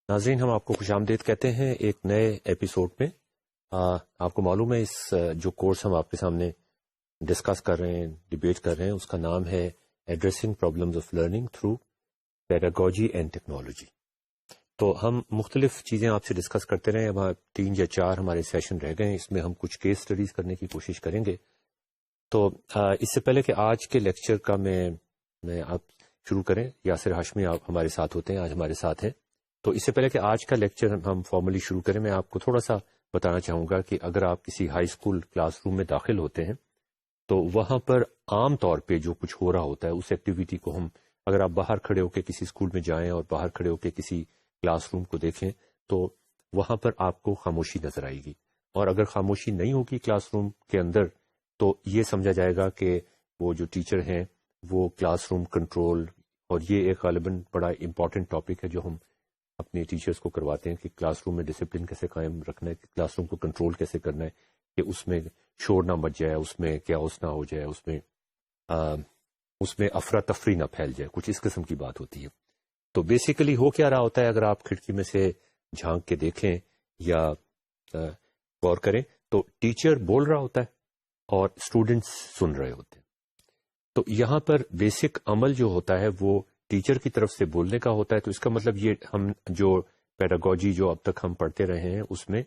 ناظرین، ہم آپ کو خوش آمدید کہتے ہیں ایک نئے ایپیسوڈ میں۔ آپ کو معلوم ہے اس جو کورس ہم آپ کے سامنے ڈسکس کر رہے ہیں، ڈیبیٹ کر رہے ہیں، اس کا نام ہے addressing problems of learning through pedagogy and technology. تو ہم مختلف چیزیں آپ سے ڈسکس کرتے رہے ہیں۔ اب 3 یا 4 ہمارے سیشن رہ گئے ہیں، اس میں ہم کچھ کیس اسٹڈیز کرنے کی کوشش کریں گے۔ تو اس سے پہلے کہ آج کے لیکچر کا میں آپ شروع کریں، یاسر ہاشمی آپ ہمارے ساتھ ہوتے ہیں، آج ہمارے ساتھ ہیں۔ تو اس سے پہلے کہ آج کا لیکچر ہم فارملی شروع کریں، میں آپ کو تھوڑا سا بتانا چاہوں گا کہ اگر آپ کسی ہائی اسکول کلاس روم میں داخل ہوتے ہیں تو وہاں پر عام طور پہ جو کچھ ہو رہا ہوتا ہے اس ایکٹیویٹی کو ہم، اگر آپ باہر کھڑے ہو کے کسی اسکول میں جائیں اور باہر کھڑے ہو کے کسی کلاس روم کو دیکھیں تو وہاں پر آپ کو خاموشی نظر آئے گی، اور اگر خاموشی نہیں ہوگی کلاس روم کے اندر تو یہ سمجھا جائے گا کہ وہ جو ٹیچر ہیں وہ کلاس روم کنٹرول، اور یہ ایک غالباً بڑا امپورٹنٹ ٹاپک ہے جو ہم اپنے ٹیچرز کو کرواتے ہیں کہ کلاس روم میں ڈسپلن کیسے قائم رکھنا ہے، کہ کلاس روم کو کنٹرول کیسے کرنا ہے، کہ اس میں شور نہ مچ جائے، اس میں کیاؤس نہ ہو جائے، اس میں افراتفری نہ پھیل جائے، کچھ اس قسم کی بات ہوتی ہے۔ تو بیسیکلی ہو کیا رہا ہوتا ہے، اگر آپ کھڑکی میں سے جھانک کے دیکھیں یا غور کریں تو ٹیچر بول رہا ہوتا ہے اور اسٹوڈنٹس سن رہے ہوتے ہیں۔ تو یہاں پر بیسک عمل جو ہوتا ہے وہ ٹیچر کی طرف سے بولنے کا ہوتا ہے۔ تو اس کا مطلب یہ ہم جو پیڈاگوجی جو اب تک ہم پڑھتے رہے ہیں اس میں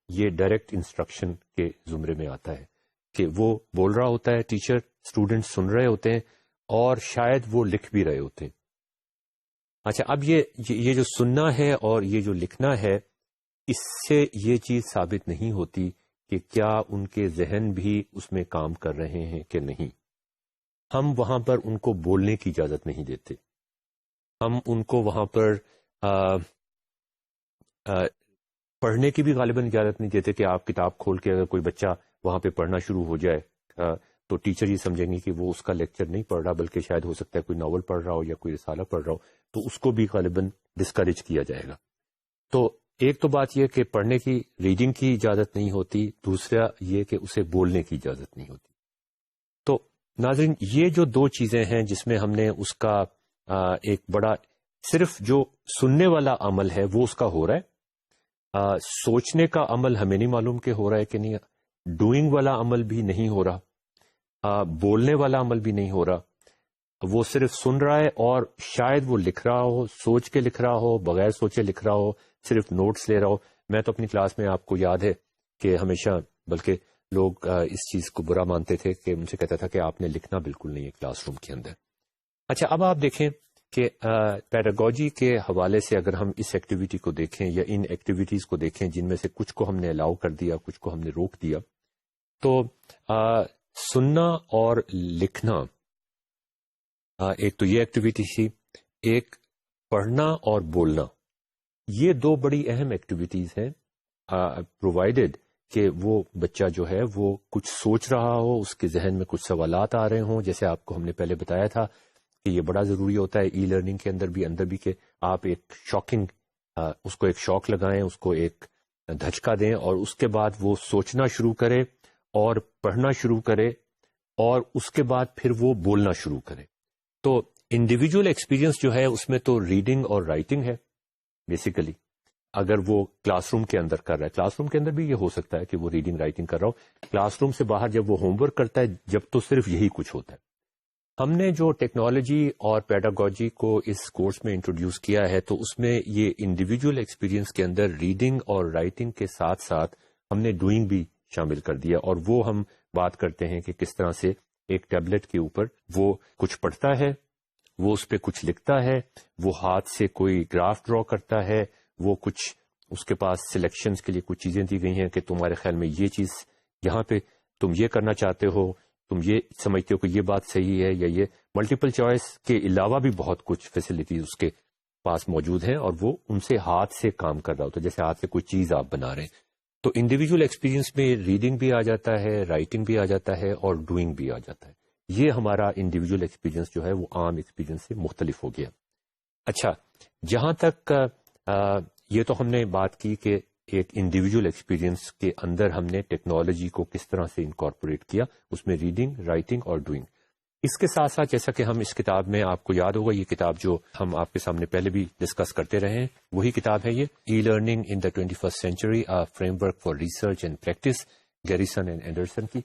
یہ ڈائریکٹ انسٹرکشن کے زمرے میں آتا ہے کہ وہ بول رہا ہوتا ہے ٹیچر، اسٹوڈنٹ سن رہے ہوتے ہیں اور شاید وہ لکھ بھی رہے ہوتے ہیں۔ اچھا، اب یہ جو سننا ہے اور یہ جو لکھنا ہے، اس سے یہ چیز ثابت نہیں ہوتی کہ کیا ان کے ذہن بھی اس میں کام کر رہے ہیں کہ نہیں۔ ہم وہاں پر ان کو بولنے کی اجازت نہیں دیتے، ہم ان کو وہاں پر پڑھنے کی بھی غالباً اجازت نہیں دیتے کہ آپ کتاب کھول کے اگر کوئی بچہ وہاں پہ پڑھنا شروع ہو جائے تو ٹیچر یہ سمجھیں گے کہ وہ اس کا لیکچر نہیں پڑھ رہا بلکہ شاید ہو سکتا ہے کوئی ناول پڑھ رہا ہو یا کوئی رسالہ پڑھ رہا ہو، تو اس کو بھی غالباً ڈسکریج کیا جائے گا۔ تو ایک تو بات یہ کہ پڑھنے کی، ریڈنگ کی اجازت نہیں ہوتی، دوسرا یہ کہ اسے بولنے کی اجازت نہیں ہوتی۔ تو ناظرین، یہ جو 2 چیزیں ہیں جس میں ہم نے اس کا ایک بڑا، صرف جو سننے والا عمل ہے وہ اس کا ہو رہا ہے، سوچنے کا عمل ہمیں نہیں معلوم کہ ہو رہا ہے کہ نہیں، ڈوئنگ والا عمل بھی نہیں ہو رہا، بولنے والا عمل بھی نہیں ہو رہا، وہ صرف سن رہا ہے اور شاید وہ لکھ رہا ہو، سوچ کے لکھ رہا ہو، بغیر سوچے لکھ رہا ہو، صرف نوٹس لے رہا ہو۔ میں تو اپنی کلاس میں، آپ کو یاد ہے کہ ہمیشہ، بلکہ لوگ اس چیز کو برا مانتے تھے کہ مجھ سے کہتا تھا کہ آپ نے لکھنا بالکل نہیں ہے کلاس روم کے اندر۔ اچھا، اب آپ دیکھیں کہ پیڈاگوجی کے حوالے سے اگر ہم اس ایکٹیویٹی کو دیکھیں یا ان ایکٹیویٹیز کو دیکھیں جن میں سے کچھ کو ہم نے الاؤ کر دیا، کچھ کو ہم نے روک دیا، تو سننا اور لکھنا ایک تو یہ ایکٹیویٹی تھی، ایک پڑھنا اور بولنا، یہ 2 بڑی اہم ایکٹیویٹیز ہیں، پرووائڈڈ کہ وہ بچہ جو ہے وہ کچھ سوچ رہا ہو، اس کے ذہن میں کچھ سوالات آ رہے ہوں، جیسے آپ کو ہم نے پہلے بتایا تھا کہ یہ بڑا ضروری ہوتا ہے ای لرننگ کے اندر بھی کہ آپ ایک شاکنگ، اس کو ایک شوق لگائیں، اس کو ایک دھچکا دیں اور اس کے بعد وہ سوچنا شروع کرے اور پڑھنا شروع کرے اور اس کے بعد پھر وہ بولنا شروع کرے۔ تو انڈیویجول ایکسپیرینس جو ہے اس میں تو ریڈنگ اور رائٹنگ ہے بیسیکلی، اگر وہ کلاس روم کے اندر کر رہا ہے۔ کلاس روم کے اندر بھی یہ ہو سکتا ہے کہ وہ ریڈنگ رائٹنگ کر رہا ہو، کلاس روم سے باہر جب وہ ہوم ورک کرتا ہے جب تو صرف یہی کچھ ہوتا ہے۔ ہم نے جو ٹیکنالوجی اور پیڈاگوجی کو اس کورس میں انٹروڈیوس کیا ہے تو اس میں یہ انڈیویجول ایکسپیرینس کے اندر ریڈنگ اور رائٹنگ کے ساتھ ساتھ ہم نے ڈوئنگ بھی شامل کر دیا، اور وہ ہم بات کرتے ہیں کہ کس طرح سے ایک ٹیبلٹ کے اوپر وہ کچھ پڑھتا ہے، وہ اس پہ کچھ لکھتا ہے، وہ ہاتھ سے کوئی گراف ڈرا کرتا ہے، وہ کچھ اس کے پاس سلیکشنز کے لیے کچھ چیزیں دی گئی ہیں کہ تمہارے خیال میں یہ چیز یہاں پہ تم یہ کرنا چاہتے ہو، تم یہ سمجھتے ہو کہ یہ بات صحیح ہے، یا یہ ملٹیپل چوائس کے علاوہ بھی بہت کچھ فیسلٹیز اس کے پاس موجود ہیں، اور وہ ان سے ہاتھ سے کام کر رہا ہوتا ہے، جیسے ہاتھ سے کوئی چیز آپ بنا رہے ہیں۔ تو انڈیویجول ایکسپیرینس میں ریڈنگ بھی آ جاتا ہے، رائٹنگ بھی آ جاتا ہے اور ڈوئنگ بھی آ جاتا ہے۔ یہ ہمارا انڈیویجول ایکسپیرینس جو ہے وہ عام ایکسپیرینس سے مختلف ہو گیا۔ اچھا، جہاں تک یہ تو ہم نے بات کی کہ ایک انڈیویجول ایکسپیرینس کے اندر ہم نے ٹیکنالوجی کو کس طرح سے انکارپوریٹ کیا، اس میں ریڈنگ، رائٹنگ اور ڈوئنگ۔ اس کے ساتھ ساتھ جیسا کہ ہم اس کتاب میں، آپ کو یاد ہوگا یہ کتاب جو ہم آپ کے سامنے پہلے بھی ڈسکس کرتے رہے ہیں، وہی کتاب ہے یہ، e learning in the 21st century, framework for research and practice, Garrison and Anderson کی.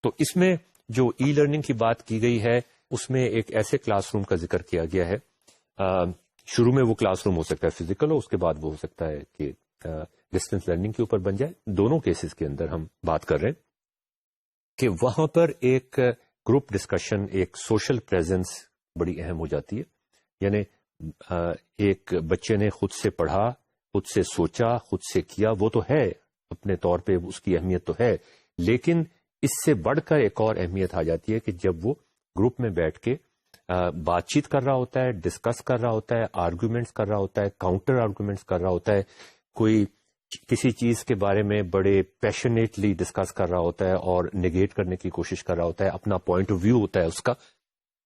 تو اس میں جو ای لرننگ کی بات کی گئی ہے اس میں ایک ایسے کلاس روم کا ذکر کیا گیا ہے. شروع میں وہ کلاس روم ہو سکتا ہے فزیکل ہو، اس کے بعد وہ ہو سکتا ہے کہ ڈسٹینس لرننگ کے اوپر بن جائے. دونوں کیسز کے اندر ہم بات کر رہے ہیں کہ وہاں پر ایک گروپ ڈسکشن، ایک سوشل پریزنس بڑی اہم ہو جاتی ہے. یعنی ایک بچے نے خود سے پڑھا، خود سے سوچا، خود سے کیا، وہ تو ہے اپنے طور پہ، اس کی اہمیت تو ہے، لیکن اس سے بڑھ کر ایک اور اہمیت آ جاتی ہے کہ جب وہ گروپ میں بیٹھ کے بات چیت کر رہا ہوتا ہے، ڈسکس کر رہا ہوتا ہے، آرگومنٹس کر رہا ہوتا ہے، کاؤنٹر آرگومنٹس کر رہا ہوتا ہے، کوئی کسی چیز کے بارے میں بڑے پیشنیٹلی ڈسکس کر رہا ہوتا ہے اور نیگیٹ کرنے کی کوشش کر رہا ہوتا ہے، اپنا پوائنٹ آف ویو ہوتا ہے اس کا،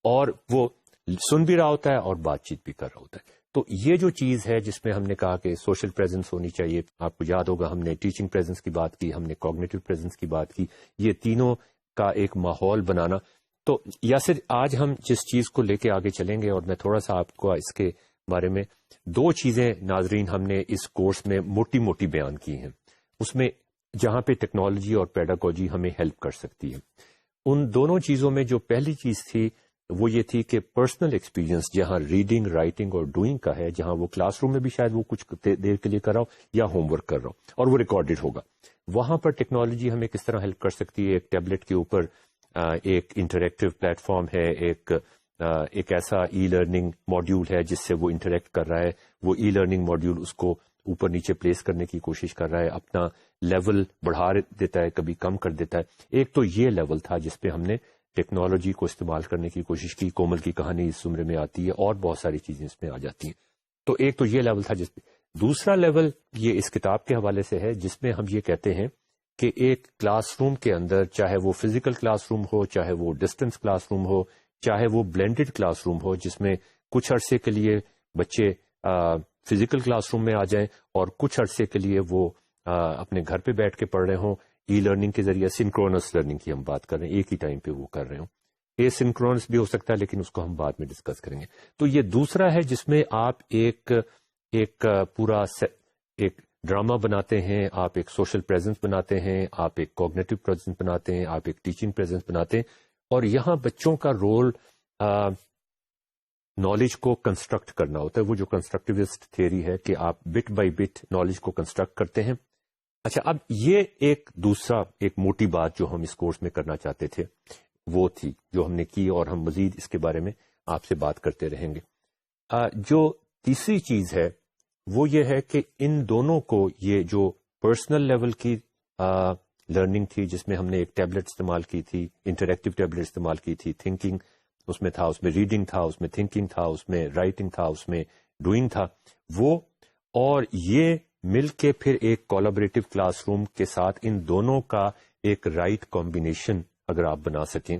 اور وہ سن بھی رہا ہوتا ہے اور بات چیت بھی کر رہا ہوتا ہے. تو یہ جو چیز ہے جس میں ہم نے کہا کہ سوشل پریزنس ہونی چاہیے، آپ کو یاد ہوگا ہم نے ٹیچنگ پریزنس کی بات کی، ہم نے کوگنیٹو پریزنس کی بات کی، یہ تینوں کا ایک ماحول بنانا. تو یاسر آج ہم جس چیز کو لے کے آگے چلیں گے، اور میں تھوڑا سا آپ کو اس کے بارے میں دو چیزیں ناظرین ہم نے اس کورس میں موٹی موٹی بیان کی ہیں، اس میں جہاں پہ ٹیکنالوجی اور پیڈاگوجی ہمیں ہیلپ کر سکتی ہے. ان دونوں چیزوں میں جو پہلی چیز تھی وہ یہ تھی کہ پرسنل ایکسپیرینس، جہاں ریڈنگ، رائٹنگ اور ڈوئنگ کا ہے، جہاں وہ کلاس روم میں بھی شاید وہ کچھ دیر کے لیے کر رہا ہو یا ہوم ورک کر رہا ہو اور وہ ریکارڈڈ ہوگا، وہاں پر ٹیکنالوجی ہمیں کس طرح ہیلپ کر سکتی ہے. ایک ٹیبلٹ کے اوپر ایک انٹریکٹیو پلیٹ فارم ہے، ایک ایسا ای لرننگ ماڈیول ہے جس سے وہ انٹریکٹ کر رہا ہے، وہ ای لرننگ ماڈیول اس کو اوپر نیچے پلیس کرنے کی کوشش کر رہا ہے، اپنا لیول بڑھا دیتا ہے، کبھی کم کر دیتا ہے. ایک تو یہ لیول تھا جس پہ ہم نے ٹیکنالوجی کو استعمال کرنے کی کوشش کی. کومل کی کہانی اس زمرے میں آتی ہے اور بہت ساری چیزیں اس میں آ جاتی ہیں. تو ایک تو یہ لیول تھا جس پہ. دوسرا لیول یہ اس کتاب کے حوالے سے ہے جس میں ہم یہ کہتے ہیں کہ ایک کلاس روم کے اندر، چاہے وہ فزیکل کلاس روم ہو، چاہے وہ ڈسٹینس کلاس روم ہو، چاہے وہ بلینڈڈ کلاس روم ہو جس میں کچھ عرصے کے لیے بچے فزیکل کلاس روم میں آ جائیں اور کچھ عرصے کے لیے وہ اپنے گھر پہ بیٹھ کے پڑھ رہے ہوں، ای لرننگ کے ذریعے سنکرونس لرننگ کی ہم بات کر رہے ہیں، ایک ہی ٹائم پہ وہ کر رہے ہوں. اے سنکرونس بھی ہو سکتا ہے لیکن اس کو ہم بعد میں ڈسکس کریں گے. تو یہ دوسرا ہے جس میں آپ ایک پورا ایک ڈرامہ بناتے ہیں، آپ ایک سوشل پریزنس بناتے ہیں، آپ ایک کوگنیٹو پریزنس بناتے ہیں، آپ ایک ٹیچنگ پریزنس بناتے ہیں، اور یہاں بچوں کا رول نالج کو کنسٹرکٹ کرنا ہوتا ہے. وہ جو کنسٹرکٹیوسٹ تھیوری ہے کہ آپ بٹ بائی بٹ نالج کو کنسٹرکٹ کرتے ہیں. اچھا، اب یہ ایک دوسرا ایک موٹی بات جو ہم اس کورس میں کرنا چاہتے تھے وہ تھی جو ہم نے کی، اور ہم مزید اس کے بارے میں آپ سے بات کرتے رہیں گے. جو تیسری چیز ہے وہ یہ ہے کہ ان دونوں کو، یہ جو پرسنل لیول کی لرننگ تھی جس میں ہم نے ایک ٹیبلٹ استعمال کی تھی، انٹریکٹیو ٹیبلٹ استعمال کی تھی، تھنکنگ اس میں تھا، اس میں ریڈنگ تھا، اس میں تھنکنگ تھا، اس میں رائٹنگ تھا، اس میں ڈوئنگ تھا، وہ اور یہ مل کے پھر ایک کولابریٹو کلاس روم کے ساتھ ان دونوں کا ایک رائٹ کمبینیشن اگر آپ بنا سکیں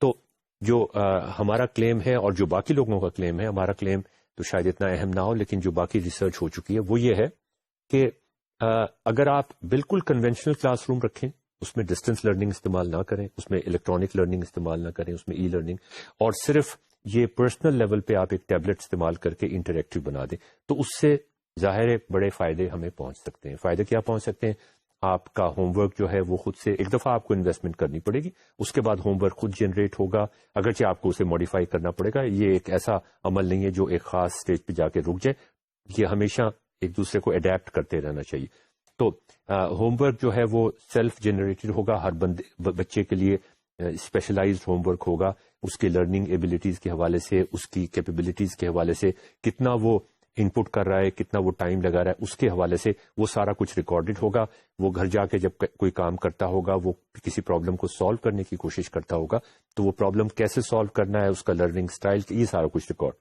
تو جو ہمارا کلیم ہے اور جو باقی لوگوں کا کلیم ہے، ہمارا کلیم تو شاید اتنا اہم نہ ہو لیکن جو باقی ریسرچ ہو چکی ہے وہ یہ ہے کہ اگر آپ بالکل کنونشنل کلاس روم رکھیں، اس میں ڈسٹینس لرننگ استعمال نہ کریں، اس میں الیکٹرانک لرننگ استعمال نہ کریں، اس میں ای لرننگ، اور صرف یہ پرسنل لیول پہ آپ ایک ٹیبلٹ استعمال کر کے انٹریکٹیو بنا دیں، تو اس سے ظاہر ہے بڑے فائدے ہمیں پہنچ سکتے ہیں. فائدے کیا پہنچ سکتے ہیں؟ آپ کا ہوم ورک جو ہے وہ خود سے، ایک دفعہ آپ کو انویسٹمنٹ کرنی پڑے گی، اس کے بعد ہوم ورک خود جنریٹ ہوگا، اگرچہ آپ کو اسے ماڈیفائی کرنا پڑے گا. یہ ایک ایسا عمل نہیں ہے جو ایک خاص سٹیج پہ جا کے رک جائے، یہ ہمیشہ ایک دوسرے کو اڈیپٹ کرتے رہنا چاہیے. تو ہوم ورک جو ہے وہ سیلف جنریٹڈ ہوگا، ہر بچے کے لیے اسپیشلائزڈ ہوم ورک ہوگا، اس کے لرننگ ایبلٹیز کے حوالے سے، اس کی کیپیبلٹیز کے حوالے سے، کتنا وہ ان پٹ کر رہا ہے، کتنا وہ ٹائم لگا رہا ہے، اس کے حوالے سے وہ سارا کچھ ریکارڈڈ ہوگا. وہ گھر جا کے جب کوئی کام کرتا ہوگا، وہ کسی پرابلم کو سالو کرنے کی کوشش کرتا ہوگا تو وہ پرابلم کیسے سالو کرنا ہے، اس کا لرننگ سٹائل، یہ سارا کچھ ریکارڈ.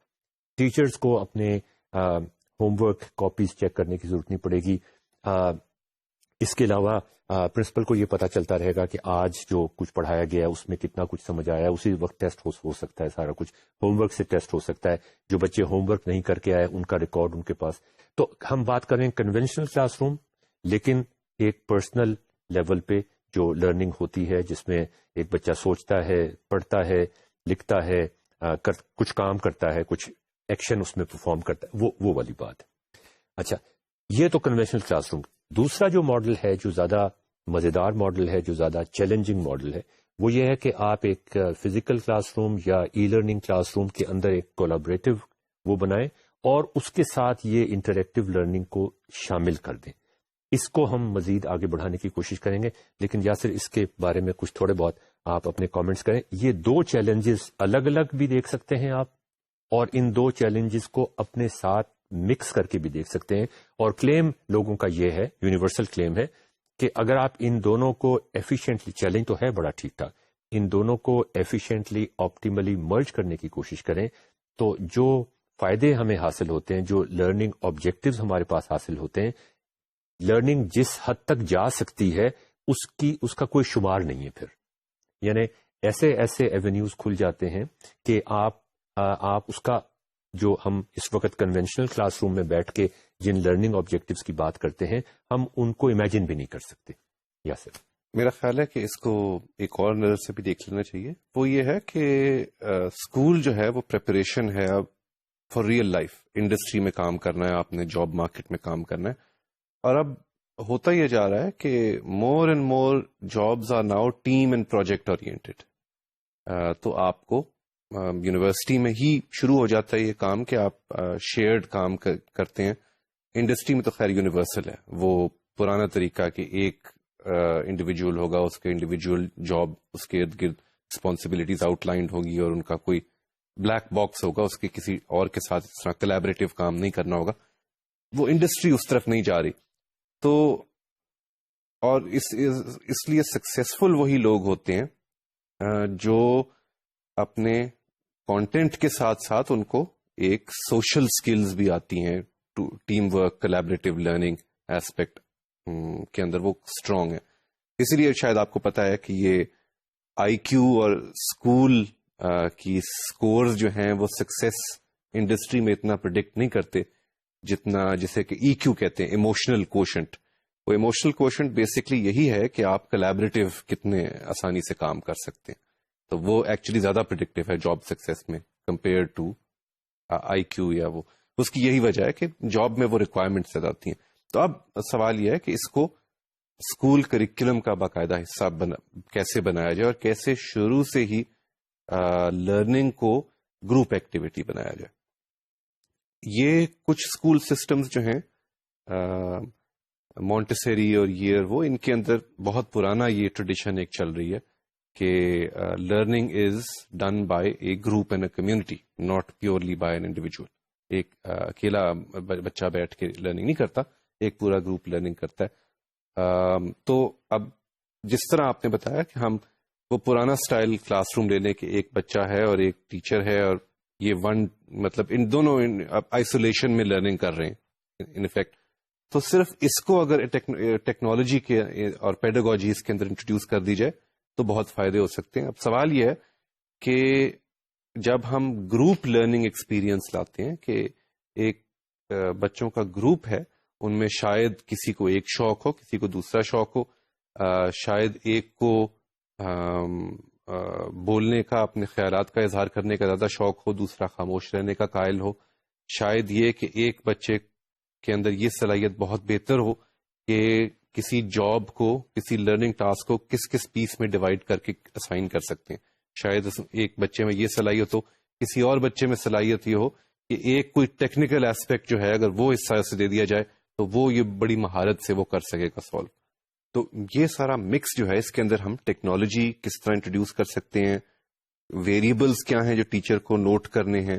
ٹیچرز کو اپنے ہوم ورک کاپیز چیک کرنے کی ضرورت نہیں پڑے گی. اس کے علاوہ پرنسپل کو یہ پتا چلتا رہے گا کہ آج جو کچھ پڑھایا گیا ہے اس میں کتنا کچھ سمجھ آیا، اسی وقت ٹیسٹ ہو سکتا ہے، سارا کچھ ہوم ورک سے ٹیسٹ ہو سکتا ہے. جو بچے ہوم ورک نہیں کر کے آئے ان کا ریکارڈ ان کے پاس. تو ہم بات کریں کنونشنل کلاس روم، لیکن ایک پرسنل لیول پہ جو لرننگ ہوتی ہے جس میں ایک بچہ سوچتا ہے، پڑھتا ہے، لکھتا ہے، کچھ کام کرتا ہے، کچھ ایکشن اس میں پرفارم کرتا ہے، وہ والی بات ہے. اچھا، یہ تو کنونشنل کلاس روم. دوسرا جو ماڈل ہے، جو زیادہ مزیدار ماڈل ہے، جو زیادہ چیلنجنگ ماڈل ہے، وہ یہ ہے کہ آپ ایک فزیکل کلاس روم یا ای لرننگ کلاس روم کے اندر ایک کولیبریٹو وہ بنائیں اور اس کے ساتھ یہ انٹریکٹیو لرننگ کو شامل کر دیں. اس کو ہم مزید آگے بڑھانے کی کوشش کریں گے، لیکن یاسر اس کے بارے میں کچھ تھوڑے بہت آپ اپنے کامنٹس کریں. یہ دو چیلنجز الگ الگ بھی دیکھ سکتے ہیں آپ، اور ان دو چیلنجز کو اپنے ساتھ مکس کر کے بھی دیکھ سکتے ہیں. اور کلیم لوگوں کا یہ ہے، یونیورسل کلیم ہے، کہ اگر آپ ان دونوں کو ایفیشینٹلی، چیلنج تو ہے بڑا ٹھیک ٹھاک، ان دونوں کو ایفیشینٹلی آپٹیملی مرج کرنے کی کوشش کریں تو جو فائدے ہمیں حاصل ہوتے ہیں، جو لرننگ آبجیکٹیوز ہمارے پاس حاصل ہوتے ہیں، لرننگ جس حد تک جا سکتی ہے اس کا کوئی شمار نہیں ہے. پھر یعنی ایسے ایونیوز کھل جاتے ہیں کہ آپ اس کا، جو ہم اس وقت کنونشنل کلاس روم میں بیٹھ کے جن لرننگ آبجیکٹیوز کی بات کرتے ہیں، ہم ان کو امیجن بھی نہیں کر سکتے. یاسر، میرا خیال ہے کہ اس کو ایک اور نظر سے بھی دیکھ لینا چاہیے. وہ یہ ہے کہ اسکول جو ہے وہ پریپریشن ہے اب فار ریئل لائف. انڈسٹری میں کام کرنا ہے آپ نے، جاب مارکیٹ میں کام کرنا ہے، اور اب ہوتا یہ جا رہا ہے کہ more and more jobs are now team and project oriented. تو آپ کو یونیورسٹی میں ہی شروع ہو جاتا ہے یہ کام کہ آپ شیئرڈ کام کرتے ہیں. انڈسٹری میں تو خیر یونیورسل ہے، وہ پرانا طریقہ کہ ایک انڈیویجول ہوگا، اس کے انڈیویجول جاب، اس کے ارد گرد رسپانسبلٹیز آؤٹ لائنڈ ہوگی، اور ان کا کوئی بلیک باکس ہوگا، اس کے کسی اور کے ساتھ اس طرح کولیبریٹو کام نہیں کرنا ہوگا. وہ انڈسٹری اس طرف نہیں جا رہی. تو اور اس لیے سکسیسفل وہی لوگ ہوتے ہیں جو اپنے کانٹینٹ کے ساتھ ساتھ ان کو ایک سوشل سکلز بھی آتی ہیں، team work, collaborative learning aspect کے اندر وہ اسٹرانگ ہے. اسی لیے شاید آپ کو پتا ہے کہ یہ آئی کیو اور اسکول کی اسکورز جو ہیں وہ سکسیس انڈسٹری میں اتنا پرڈکٹ نہیں کرتے جتنا جسے کہ ای کیو کہتے ہیں، ایموشنل کوشنٹ. وہ ایموشنل کوشنٹ بیسکلی یہی ہے کہ آپ کولیبریٹو کتنے آسانی سے کام کر سکتے ہیں. تو وہ ایکچولی زیادہ پریڈکٹیو ہے جاب سکسیس میں کمپیئر ٹو آئی کیو. یا وہ اس کی یہی وجہ ہے کہ جاب میں وہ ریکوائرمنٹ زیادہ آتی ہیں. تو اب سوال یہ ہے کہ اس کو اسکول کریکولم کا باقاعدہ حصہ کیسے بنایا جائے، اور کیسے شروع سے ہی لرننگ کو گروپ ایکٹیویٹی بنایا جائے. یہ کچھ اسکول سسٹمز جو ہیں مونٹیسری اور وہ ان کے اندر بہت پرانا یہ ٹریڈیشن ایک چل رہی ہے کہ learning is done by a group and a community, not purely by an individual. ایک اکیلا بچہ بیٹھ کے لرننگ نہیں کرتا، ایک پورا گروپ لرننگ کرتا ہے. تو اب جس طرح آپ نے بتایا کہ ہم وہ پرانا سٹائل کلاس روم لے لیں کہ ایک بچہ ہے اور ایک ٹیچر ہے، اور یہ مطلب ان دونوں آئسولیشن میں لرننگ کر رہے ہیں ان افیکٹ. تو صرف اس کو اگر ٹیکنالوجی کے اور پیڈاگوجیز کے اندر انٹروڈیوس کر دی جائے تو بہت فائدے ہو سکتے ہیں. اب سوال یہ ہے کہ جب ہم گروپ لرننگ ایکسپیرئنس لاتے ہیں کہ ایک بچوں کا گروپ ہے، ان میں شاید کسی کو ایک شوق ہو، کسی کو دوسرا شوق ہو، شاید ایک کو بولنے کا، اپنے خیالات کا اظہار کرنے کا زیادہ شوق ہو، دوسرا خاموش رہنے کا قائل ہو. شاید یہ کہ ایک بچے کے اندر یہ صلاحیت بہت بہتر ہو کہ کسی جاب کو، کسی لرننگ ٹاسک کو کس کس پیس میں ڈیوائڈ کر کے اسائن کر سکتے ہیں. شاید ایک بچے میں یہ صلاحیت ہو، کسی اور بچے میں صلاحیت یہ ہو کہ ایک کوئی ٹیکنیکل ایسپیکٹ جو ہے اگر وہ حصہ سے دے دیا جائے تو وہ یہ بڑی مہارت سے وہ کر سکے گا سالو. تو یہ سارا مکس جو ہے اس کے اندر ہم ٹیکنالوجی کس طرح انٹروڈیوس کر سکتے ہیں، ویریبلز کیا ہیں جو ٹیچر کو نوٹ کرنے ہیں،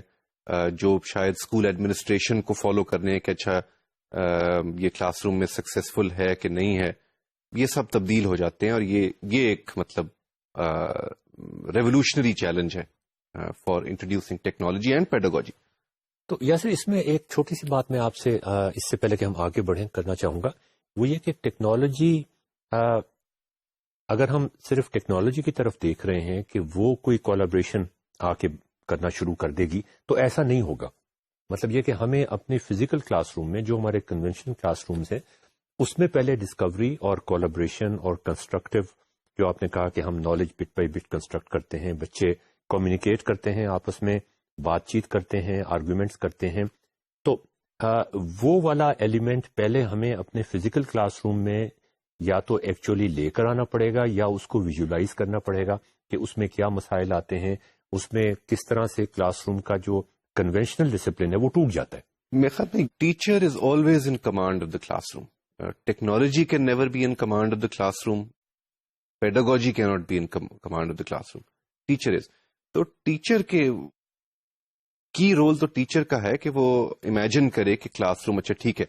جو شاید اسکول ایڈمنسٹریشن کو فالو کرنے ہیں کہ اچھا یہ کلاس روم میں سکسیسفل ہے کہ نہیں ہے. یہ سب تبدیل ہو جاتے ہیں، اور یہ ایک مطلب ریولوشنری چیلنج ہے for introducing technology and pedagogy. تو یاسر، اس میں ایک چھوٹی سی بات میں آپ سے اس سے پہلے کہ ہم آگے بڑھیں کرنا چاہوں گا، وہ یہ کہ ٹیکنالوجی، اگر ہم صرف ٹیکنالوجی کی طرف دیکھ رہے ہیں کہ وہ کوئی کولیبریشن آ کے کرنا شروع کر دے گی، تو ایسا نہیں ہوگا. مطلب یہ کہ ہمیں اپنے فزیکل کلاس روم میں، جو ہمارے کنونشنل کلاس رومز ہیں، اس میں پہلے ڈسکوری اور کولیبریشن اور کنسٹرکٹیو، جو آپ نے کہا کہ ہم knowledge but by but construct کرتے ہیں، بچے کمیونیکیٹ کرتے ہیں آپس میں، بات چیت کرتے ہیں، آرگومنٹس کرتے ہیں. تو وہ والا ایلیمنٹ پہلے ہمیں اپنے فزیکل کلاس روم میں یا تو ایکچولی لے کر آنا پڑے گا یا اس کو ویژولائز کرنا پڑے گا کہ اس میں کیا مسائل آتے ہیں، اس میں کس طرح سے کلاس روم کا جو کنونشنل ڈسپلن ہے وہ ٹوٹ جاتا ہے. میرے خیال میں teacher is always in command of the classroom. Technology can never be in command of the classroom. Pedagogy کی not be in command of the classroom. Teacher is. تو ٹیچر کے کی role تو teacher کا ہے کہ وہ imagine کرے کہ کلاس روم اچھا ٹھیک ہے.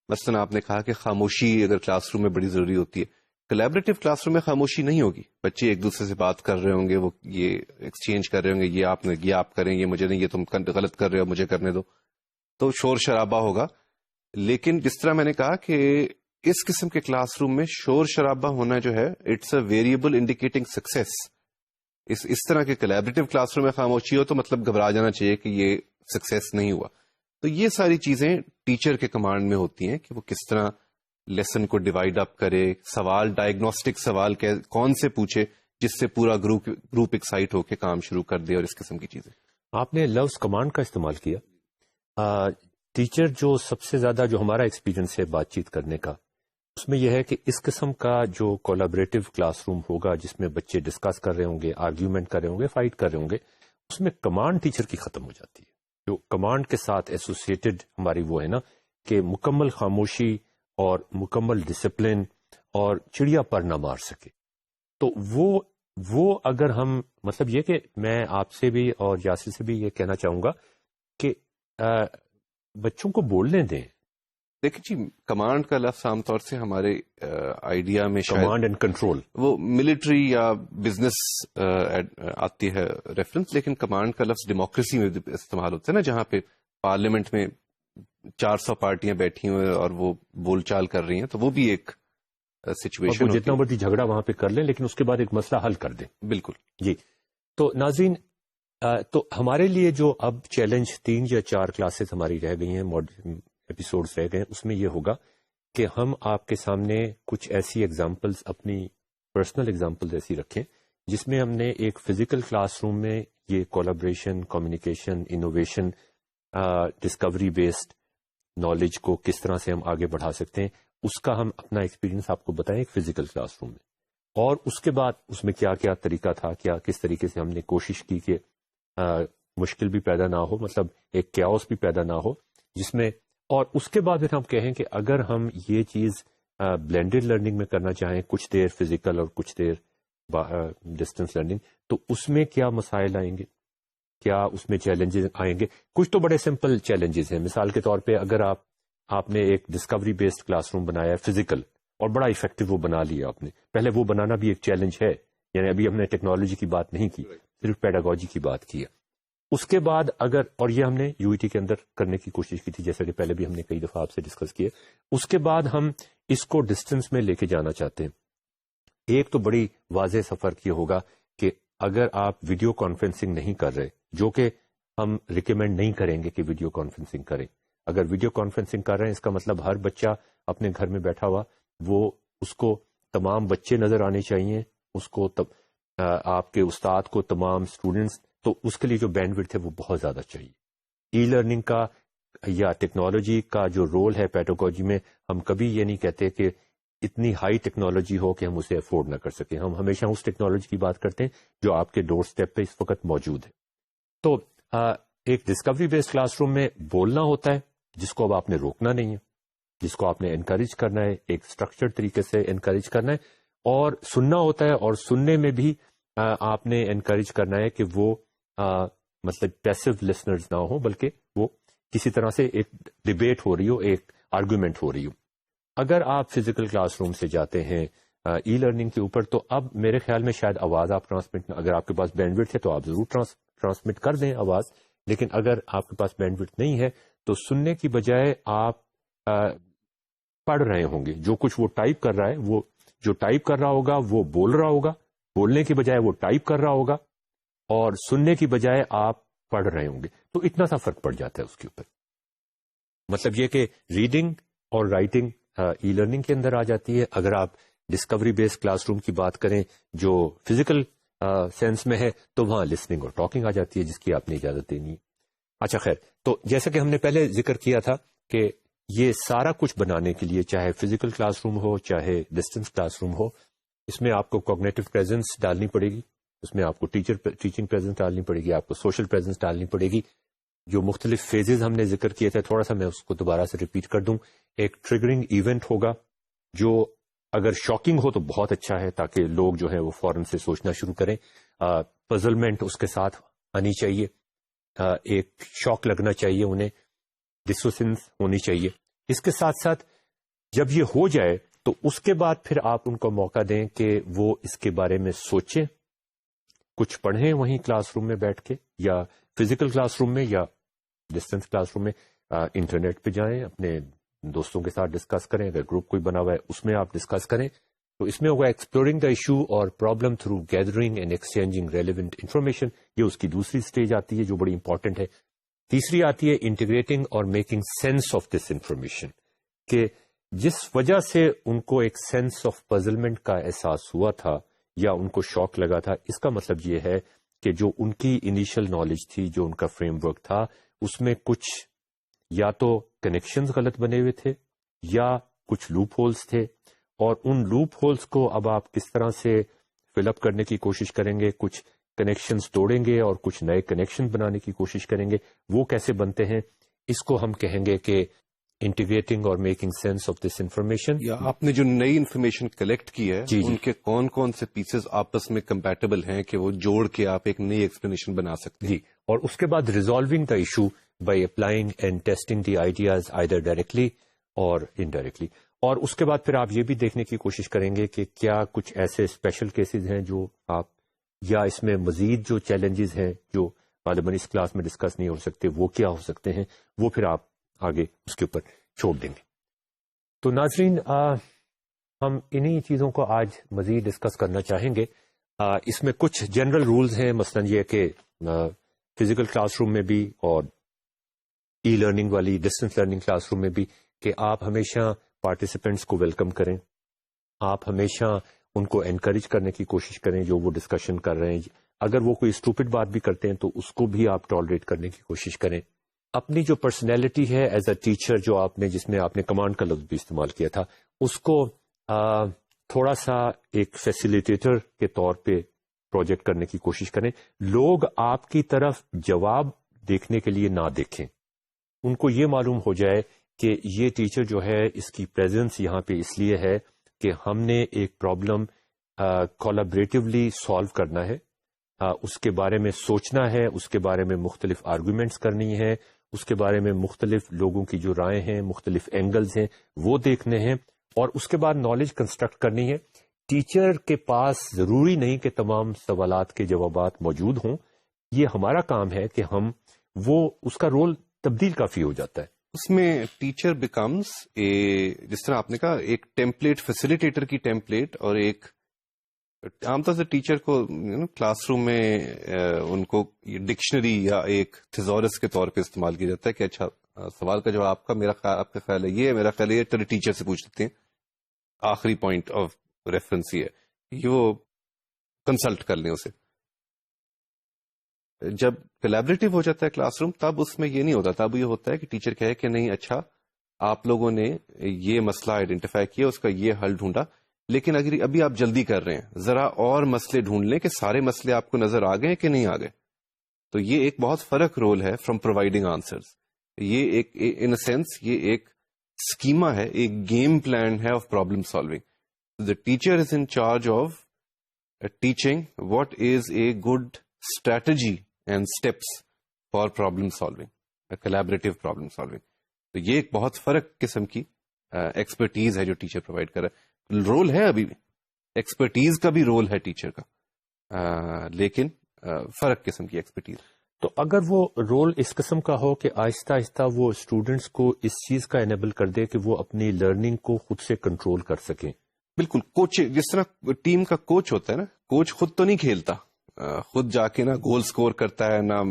مثلاً آپ نے کہا کہ خاموشی اگر کلاس روم میں بڑی ضروری ہوتی ہے. کولیبریٹو کلاس روم میں خاموشی نہیں ہوگی. بچے ایک دوسرے سے بات کر رہے ہوں گے، وہ یہ ایکسچینج کر رہے ہوں گے، یہ آپ کریں، یہ مجھے نہیں، یہ تم غلط کر رہے ہو، مجھے کرنے دو. تو شور شرابہ ہوگا. لیکن جس طرح میں نے کہا کہ اس قسم کے کلاس روم میں شور شرابہ ہونا جو ہے it's a variable indicating success. اس طرح کے کولیبریٹو کلاس روم میں خاموشی ہو تو مطلب گھبرا جانا چاہیے کہ یہ سکسیس نہیں ہوا. تو یہ ساری چیزیں ٹیچر کے کمانڈ میں ہوتی ہیں کہ وہ کس طرح لیسن کو ڈیوائڈ اپ کرے، سوال ڈائگنوسٹک سوال کون سے پوچھے جس سے پورا گروپ ایکسائٹ ہو کے کام شروع کر دے، اور اس قسم کی چیزیں. آپ نے لفظ کمانڈ کا استعمال کیا. ٹیچر جو سب سے زیادہ جو ہمارا ایکسپیرینس ہے بات چیت کرنے کا، اس میں یہ ہے کہ اس قسم کا جو کولیبریٹو کلاس روم ہوگا جس میں بچے ڈسکس کر رہے ہوں گے، آرگیومنٹ کر رہے ہوں گے، فائٹ کر رہے ہوں گے، اس میں کمانڈ ٹیچر کی ختم ہو جاتی ہے. جو کمانڈ کے ساتھ ایسوسیٹڈ ہماری وہ ہے نا کہ مکمل خاموشی اور مکمل ڈسپلن اور چڑیا پر نہ مار سکے. تو وہ اگر ہم مطلب یہ کہ میں آپ سے بھی اور یاسر سے بھی یہ کہنا چاہوں گا کہ بچوں کو بولنے دیں. دیکھیں جی، کمانڈ کا لفظ عام طور سے ہمارے آئیڈیا میں کمانڈ اینڈ کنٹرول وہ ملٹری یا بزنس آتی ہے ریفرنس، لیکن کمانڈ کا لفظ ڈیموکریسی میں استعمال ہوتا ہے نا، جہاں پہ پارلیمنٹ میں 400 پارٹیاں بیٹھی ہوئے اور وہ بول چال کر رہی ہیں، تو وہ بھی ایک سچویشن ہوتی ہے. جتنا مرضی جھگڑا وہاں پہ کر لیں لیکن اس کے بعد ایک مسئلہ حل کر دیں. بالکل جی. تو ناظرین، تو ہمارے لیے جو اب چیلنج 3 یا 4 کلاسز ہماری رہ گئی ہیں، ایپیسوڈز رہ گئے ہیں، اس میں یہ ہوگا کہ ہم آپ کے سامنے کچھ ایسی ایگزامپلز، اپنی پرسنل ایگزامپلز ایسی رکھیں جس میں ہم نے ایک فزیکل کلاس روم میں یہ collaboration, communication, innovation, Discovery based knowledge کو کس طرح سے ہم آگے بڑھا سکتے ہیں، اس کا ہم اپنا ایکسپیرینس آپ کو بتائیں ایک فزیکل کلاس روم میں. اور اس کے بعد اس میں کیا کیا طریقہ تھا، کس طریقے سے ہم نے کوشش کی کہ مشکل بھی پیدا نہ ہو، مطلب ایک کیاؤس بھی پیدا نہ ہو جس میں. اور اس کے بعد پھر ہم کہیں کہ اگر ہم یہ چیز بلینڈڈ لرننگ میں کرنا چاہیں، کچھ دیر فزیکل اور کچھ دیر ڈسٹینس لرننگ، تو اس میں کیا مسائل آئیں گے، کیا اس میں چیلنجز آئیں گے. کچھ تو بڑے سمپل چیلنجز ہیں. مثال کے طور پہ اگر آپ نے ایک ڈسکوری بیسڈ کلاس روم بنایا ہے فزیکل، اور بڑا ایفیکٹو وہ بنا لیا آپ نے. پہلے وہ بنانا بھی ایک چیلنج ہے، یعنی ابھی ہم نے ٹیکنالوجی کی بات نہیں کی، صرف پیڈاگوجی کی بات کی ہے. اس کے بعد اگر، اور یہ ہم نے یو ای ٹی کے اندر کرنے کی کوشش کی تھی جیسا کہ پہلے بھی ہم نے کئی دفعہ آپ سے ڈسکس کیے. اس کے بعد ہم اس کو ڈسٹینس میں لے کے جانا چاہتے ہیں. ایک تو بڑی واضح سفر یہ ہوگا کہ اگر آپ ویڈیو کانفرنسنگ نہیں کر رہے، جو کہ ہم ریکمینڈ نہیں کریں گے کہ ویڈیو کانفرنسنگ کریں. اگر ویڈیو کانفرنسنگ کر رہے ہیں اس کا مطلب ہر بچہ اپنے گھر میں بیٹھا ہوا، وہ اس کو تمام بچے نظر آنے چاہیے، اس کو آپ کے استاد کو تمام اسٹوڈنٹس. تو اس کے لیے جو بینڈ وڈتھ ہے وہ بہت زیادہ چاہیے. ای لرننگ کا یا ٹیکنالوجی کا جو رول ہے پیڈاگوجی میں، ہم کبھی یہ نہیں کہتے کہ اتنی ہائی ٹیکنالوجی ہو کہ ہم اسے افورڈ نہ کر سکیں. ہم ہمیشہ اس ٹیکنالوجی کی بات کرتے ہیں جو آپ کے ڈور سٹیپ پہ اس وقت موجود ہے. تو ایک ڈسکوری بیسڈ کلاس روم میں بولنا ہوتا ہے جس کو اب آپ نے روکنا نہیں ہے، جس کو آپ نے انکریج کرنا ہے، ایک اسٹرکچرڈ طریقے سے انکریج کرنا ہے. اور سننا ہوتا ہے، اور سننے میں بھی آپ نے انکریج کرنا ہے کہ وہ مطلب پیسو لسنرز نہ ہوں، بلکہ وہ کسی طرح سے ایک ڈیبیٹ ہو رہی ہو، ایک آرگومنٹ ہو رہی ہو. اگر آپ فزیکل کلاس روم سے جاتے ہیں ای لرننگ کے اوپر، تو اب میرے خیال میں شاید آواز آپ ٹرانسمٹ، اگر آپ کے پاس بینڈ وڈتھ ہے تو آپ ضرور ٹرانسمٹ کر دیں آواز. لیکن اگر آپ کے پاس بینڈ وڈتھ نہیں ہے تو سننے کی بجائے آپ پڑھ رہے ہوں گے. جو کچھ وہ ٹائپ کر رہا ہے، وہ جو ٹائپ کر رہا ہوگا وہ بول رہا ہوگا، بولنے کی بجائے وہ ٹائپ کر رہا ہوگا، اور سننے کی بجائے آپ پڑھ رہے ہوں گے. تو اتنا سا فرق پڑ جاتا ہے اس کے اوپر. مطلب یہ کہ ریڈنگ اور رائٹنگ ای لرننگ کے اندر آ جاتی ہے. اگر آپ ڈسکوری بیسڈ کلاس روم کی بات کریں جو فزیکل سینس میں ہے تو وہاں لسننگ اور ٹاکنگ آ جاتی ہے جس کی آپ نے اجازت دینی ہے. اچھا خیر، تو جیسا کہ ہم نے پہلے ذکر کیا تھا کہ یہ سارا کچھ بنانے کے لیے چاہے فزیکل کلاس روم ہو چاہے ڈسٹینس کلاس روم ہو، اس میں آپ کو کوگنیٹو پریزنس ڈالنی پڑے گی، اس میں آپ کو ٹیچنگ پریزنس ڈالنی پڑے گی، آپ کو سوشل پریزنس ڈالنی پڑے گی. جو مختلف فیزز ہم نے ذکر کیے تھے تھوڑا سا میں اس کو دوبارہ سے ریپیٹ کر دوں. ایک ٹریگرنگ ایونٹ ہوگا جو اگر شاکنگ ہو تو بہت اچھا ہے تاکہ لوگ جو ہیں وہ فوراً سے سوچنا شروع کریں. پزلمنٹ اس کے ساتھ آنی چاہیے، ایک شوق لگنا چاہیے انہیں، ڈسوسنس ہونی چاہیے. اس کے ساتھ ساتھ جب یہ ہو جائے تو اس کے بعد پھر آپ ان کو موقع دیں کہ وہ اس کے بارے میں سوچیں، کچھ پڑھیں وہیں کلاس روم میں بیٹھ کے، یا فزیکل کلاس روم میں یا ڈسٹینس کلاس روم میں. انٹرنیٹ پہ جائیں، اپنے دوستوں کے ساتھ ڈسکس کریں، اگر گروپ کوئی بنا ہوا ہے اس میں آپ ڈسکس کریں. تو اس میں ہوگا ایکسپلورنگ دا ایشو اور problem through gathering and exchanging relevant information. یہ اس کی دوسری سٹیج آتی ہے جو بڑی امپورٹنٹ ہے. تیسری آتی ہے انٹیگریٹنگ اور making sense of this information, کہ جس وجہ سے ان کو ایک سینس آف پزلمنٹ کا احساس ہوا تھا یا ان کو شوق لگا تھا، اس کا مطلب یہ ہے کہ جو ان کی انیشل نالج تھی، جو ان کا فریم ورک تھا، اس میں کچھ یا تو کنیکشنز غلط بنے ہوئے تھے یا کچھ لوپ ہولز تھے، اور ان لوپ ہولز کو اب آپ کس طرح سے فل اپ کرنے کی کوشش کریں گے، کچھ کنیکشنز توڑیں گے اور کچھ نئے کنیکشن بنانے کی کوشش کریں گے. وہ کیسے بنتے ہیں، اس کو ہم کہیں گے کہ انٹیگریٹنگ اور making sense of this information. یا آپ نے جو نئی انفارمیشن کلیکٹ کی ہے جی ان کے کون کون سے پیسز آپس میں کمپیٹیبل ہیں کہ وہ جوڑ کے آپ ایک نئی ایکسپلینیشن بنا سکتے ہیں. جی، اور اس کے بعد resolving the issue by applying and testing the ideas either directly اور انڈائریکٹلی. اور اس کے بعد پھر آپ یہ بھی دیکھنے کی کوشش کریں گے کہ کیا کچھ ایسے اسپیشل کیسز ہیں جو آپ، یا اس میں مزید جو چیلنجز ہیں جو غالباً اس کلاس میں ڈسکس نہیں ہو سکتے، وہ کیا ہو سکتے ہیں، وہ پھر آپ آگے اس کے اوپر چھوڑ دیں گے. تو ناظرین، ہم انہی چیزوں کو آج مزید ڈسکس کرنا چاہیں گے. اس میں کچھ جنرل رولز ہیں، مثلاً یہ کہ فزیکل کلاس روم میں بھی اور ای لرننگ والی ڈسٹینس لرننگ کلاس روم میں بھی کہ آپ ہمیشہ پارٹیسپینٹس کو ویلکم کریں، آپ ہمیشہ ان کو انکریج کرنے کی کوشش کریں جو وہ ڈسکشن کر رہے ہیں. اگر وہ کوئی اسٹوپڈ بات بھی کرتے ہیں تو اس کو بھی آپ ٹالریٹ کرنے کی کوشش کریں. اپنی جو پرسنالٹی ہے ایز اے ٹیچر، جو آپ نے، جس میں آپ نے کمانڈ کا لفظ بھی استعمال کیا تھا، اس کو تھوڑا سا ایک فیسیلیٹیٹر کے طور پہ پروجیکٹ کرنے کی کوشش کریں. لوگ آپ کی طرف جواب دیکھنے کے لیے نہ دیکھیں، ان کو یہ معلوم ہو جائے کہ یہ ٹیچر جو ہے اس کی پریزنس یہاں پہ اس لیے ہے کہ ہم نے ایک پرابلم کولیبریٹیولی سالو کرنا ہے، اس کے بارے میں سوچنا ہے، اس کے بارے میں مختلف آرگومنٹس کرنی ہے، اس کے بارے میں مختلف لوگوں کی جو رائے ہیں، مختلف اینگلز ہیں وہ دیکھنے ہیں، اور اس کے بعد نالج کنسٹرکٹ کرنی ہے. ٹیچر کے پاس ضروری نہیں کہ تمام سوالات کے جوابات موجود ہوں. یہ ہمارا کام ہے کہ ہم اس کا رول تبدیل کافی ہو جاتا ہے. اس میں ٹیچر بیکمز جس طرح آپ نے کہا ایک ٹیمپلیٹ، فیسیلیٹیٹر کی ٹیمپلیٹ، اور ایک عام طور سے ٹیچر کو کلاس روم میں ان کو ڈکشنری یا ایک تھیزورس کے طور پہ استعمال کیا جاتا ہے کہ اچھا سوال کا جواب آپ کا، آپ کا خیال ہے یہ، میرا خیال ہے یہ، چلے ٹیچر سے پوچھ لیتے ہیں. آخری پوائنٹ آف ریفرنس یہ ہے کہ وہ کنسلٹ کر لیں اسے. جب کولیبریٹو ہو جاتا ہے کلاس روم تب اس میں یہ نہیں ہوتا، تب یہ ہوتا ہے کہ ٹیچر کہے کہ نہیں اچھا آپ لوگوں نے یہ مسئلہ آئیڈینٹیفائی کیا، اس کا یہ حل ڈھونڈا، لیکن اگر ابھی آپ جلدی کر رہے ہیں ذرا اور مسئلے ڈھونڈ لیں کہ سارے مسئلے آپ کو نظر آ گئے کہ نہیں آ گئے. تو یہ ایک بہت فرق رول ہے فرام پرووائڈنگ آنسرز. یہ ایک ان اے سینس یہ ایک اسکیما ہے، ایک گیم پلان ہے of problem solving. The teacher is in charge of teaching what is a good strategy and steps for problem solving, collaborative problem solving. تو یہ ایک بہت فرق قسم کی ایکسپرٹیز ہے جو ٹیچر پرووائڈ کر رہا ہے. رول ہے ابھی بھی، ایکسپرٹیز کا بھی رول ہے ٹیچر کا، لیکن فرق قسم کی ایکسپرٹیز. تو اگر وہ رول اس قسم کا ہو کہ آہستہ آہستہ وہ اسٹوڈنٹس کو اس چیز کا انیبل کر دے کہ وہ اپنی لرننگ کو خود سے کنٹرول کر سکیں. بالکل، کوچ جس طرح ٹیم کا کوچ ہوتا ہے نا، کوچ خود تو نہیں کھیلتا، خود جا کے نہ گول سکور کرتا ہے نہ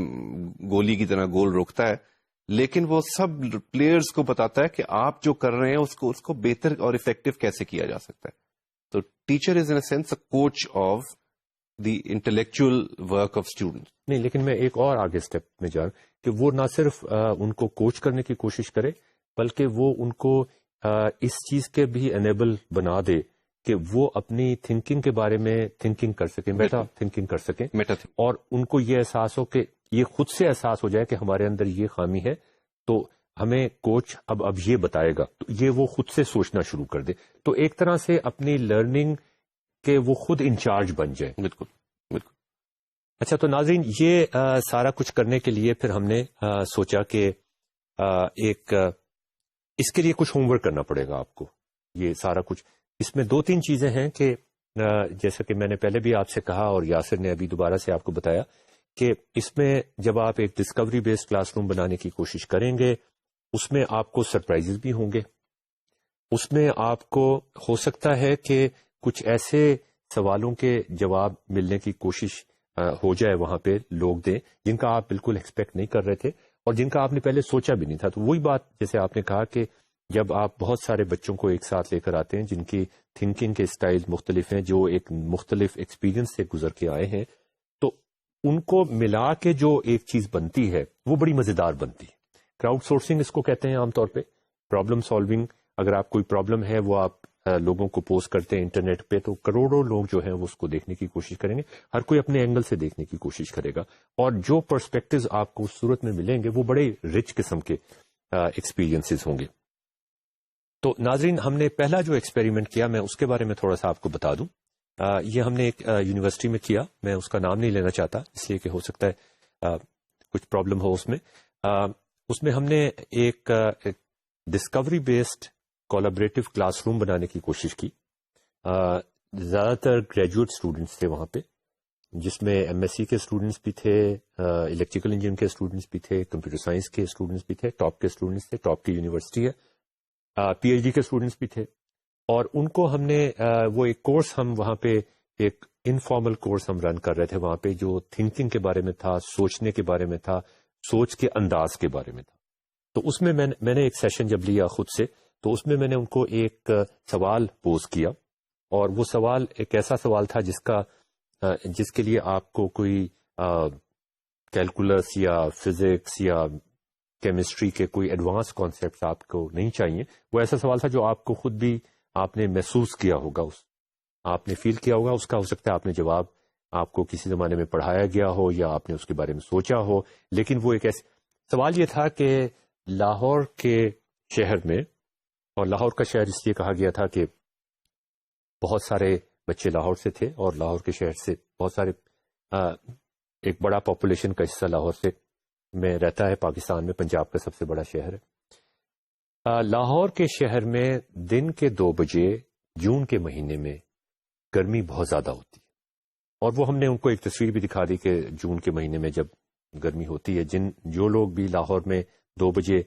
گولی کی طرح گول روکتا ہے، لیکن وہ سب پلیئرز کو بتاتا ہے کہ آپ جو کر رہے ہیں اس کو بہتر اور افیکٹو کیسے کیا جا سکتا ہے. تو teacher is in a sense a coach of the intellectual work of students. نہیں، لیکن میں ایک اور آگے اسٹیپ میں جا رہا ہوں کہ وہ نہ صرف ان کو کوچ کرنے کی کوشش کرے، بلکہ وہ ان کو اس چیز کے بھی انیبل بنا دے کہ وہ اپنی تھنکنگ کے بارے میں تھنکنگ کر سکیں، میٹا تھنکنگ کر سکیں، اور ان کو یہ احساس ہو کہ یہ خود سے احساس ہو جائے کہ ہمارے اندر یہ خامی ہے، تو ہمیں کوچ اب یہ بتائے گا، تو یہ وہ خود سے سوچنا شروع کر دے. تو ایک طرح سے اپنی لرننگ کے وہ خود انچارج بن جائے. بالکل بالکل. اچھا، تو ناظرین، یہ سارا کچھ کرنے کے لیے پھر ہم نے سوچا کہ ایک اس کے لیے کچھ ہوم ورک کرنا پڑے گا آپ کو. یہ سارا کچھ اس میں 2-3 چیزیں ہیں کہ جیسا کہ میں نے پہلے بھی آپ سے کہا اور یاسر نے ابھی دوبارہ سے آپ کو بتایا کہ اس میں جب آپ ایک ڈسکوری بیسڈ کلاس روم بنانے کی کوشش کریں گے، اس میں آپ کو سرپرائزز بھی ہوں گے. اس میں آپ کو ہو سکتا ہے کہ کچھ ایسے سوالوں کے جواب ملنے کی کوشش ہو جائے وہاں پہ لوگ دیں جن کا آپ بالکل ایکسپیکٹ نہیں کر رہے تھے اور جن کا آپ نے پہلے سوچا بھی نہیں تھا. تو وہی بات جیسے آپ نے کہا کہ جب آپ بہت سارے بچوں کو ایک ساتھ لے کر آتے ہیں جن کی تھنکنگ کے اسٹائل مختلف ہیں، جو ایک مختلف ایکسپیرینس سے گزر کے آئے ہیں، تو ان کو ملا کے جو ایک چیز بنتی ہے وہ بڑی مزیدار بنتی ہے. کراؤڈ سورسنگ اس کو کہتے ہیں عام طور پہ. پرابلم سالونگ، اگر آپ کوئی پرابلم ہے وہ آپ لوگوں کو پوسٹ کرتے ہیں انٹرنیٹ پہ، تو کروڑوں لوگ جو ہیں وہ اس کو دیکھنے کی کوشش کریں گے، ہر کوئی اپنے اینگل سے دیکھنے کی کوشش کرے گا، اور جو پرسپیکٹوز آپ کو اس صورت میں ملیں گے وہ بڑے رچ قسم کے ایکسپیرینسز ہوں گے. تو ناظرین، ہم نے پہلا جو ایکسپیریمنٹ کیا، میں اس کے بارے میں تھوڑا سا آپ کو بتا دوں. یہ ہم نے ایک یونیورسٹی میں کیا، میں اس کا نام نہیں لینا چاہتا اس لیے کہ ہو سکتا ہے کچھ پرابلم ہو اس میں. اس میں ہم نے ایک Discovery based collaborative class room بنانے کی کوشش کی. زیادہ تر گریجویٹ اسٹوڈنٹس تھے وہاں پہ، جس میں ایم ایس سی کے اسٹوڈنٹس بھی تھے، الیکٹریکل انجینئرنگ کے اسٹوڈنٹس بھی تھے، کمپیوٹر سائنس کے اسٹوڈنٹس بھی تھے، ٹاپ کے اسٹوڈنٹس تھے، ٹاپ کی یونیورسٹی ہے، پی ایچ ڈی کے اسٹوڈنٹس بھی تھے. اور ان کو ہم نے وہ ایک کورس ہم وہاں پہ ایک انفارمل کورس ہم رن کر رہے تھے وہاں پہ، جو تھنکنگ کے بارے میں تھا، سوچنے کے بارے میں تھا، سوچ کے انداز کے بارے میں تھا. تو اس میں میں نے ایک سیشن جب لیا خود سے، تو اس میں میں نے ان کو ایک سوال پوز کیا، اور وہ سوال ایک ایسا سوال تھا جس کے لیے آپ کو کوئی کیلکولس یا فزکس یا کیمسٹری کے کوئی ایڈوانس کانسیپٹس آپ کو نہیں چاہیے. وہ ایسا سوال تھا جو آپ کو خود بھی آپ نے محسوس کیا ہوگا، آپ نے فیل کیا ہوگا. اس کا ہو سکتا ہے آپ نے جواب آپ کو کسی زمانے میں پڑھایا گیا ہو یا آپ نے اس کے بارے میں سوچا ہو، لیکن وہ ایک ایسے سوال یہ تھا کہ لاہور کے شہر میں، اور لاہور کا شہر اس لیے کہا گیا تھا کہ بہت سارے بچے لاہور سے تھے، اور لاہور کے شہر سے بہت سارے ایک بڑا پاپولیشن کا حصہ لاہور سے میں رہتا ہے پاکستان میں، پنجاب کا سب سے بڑا شہر ہے. لاہور کے شہر میں دن کے 2 بجے جون کے مہینے میں گرمی بہت زیادہ ہوتی ہے، اور وہ ہم نے ان کو ایک تصویر بھی دکھا دی کہ جون کے مہینے میں جب گرمی ہوتی ہے، جو لوگ بھی لاہور میں 2 بجے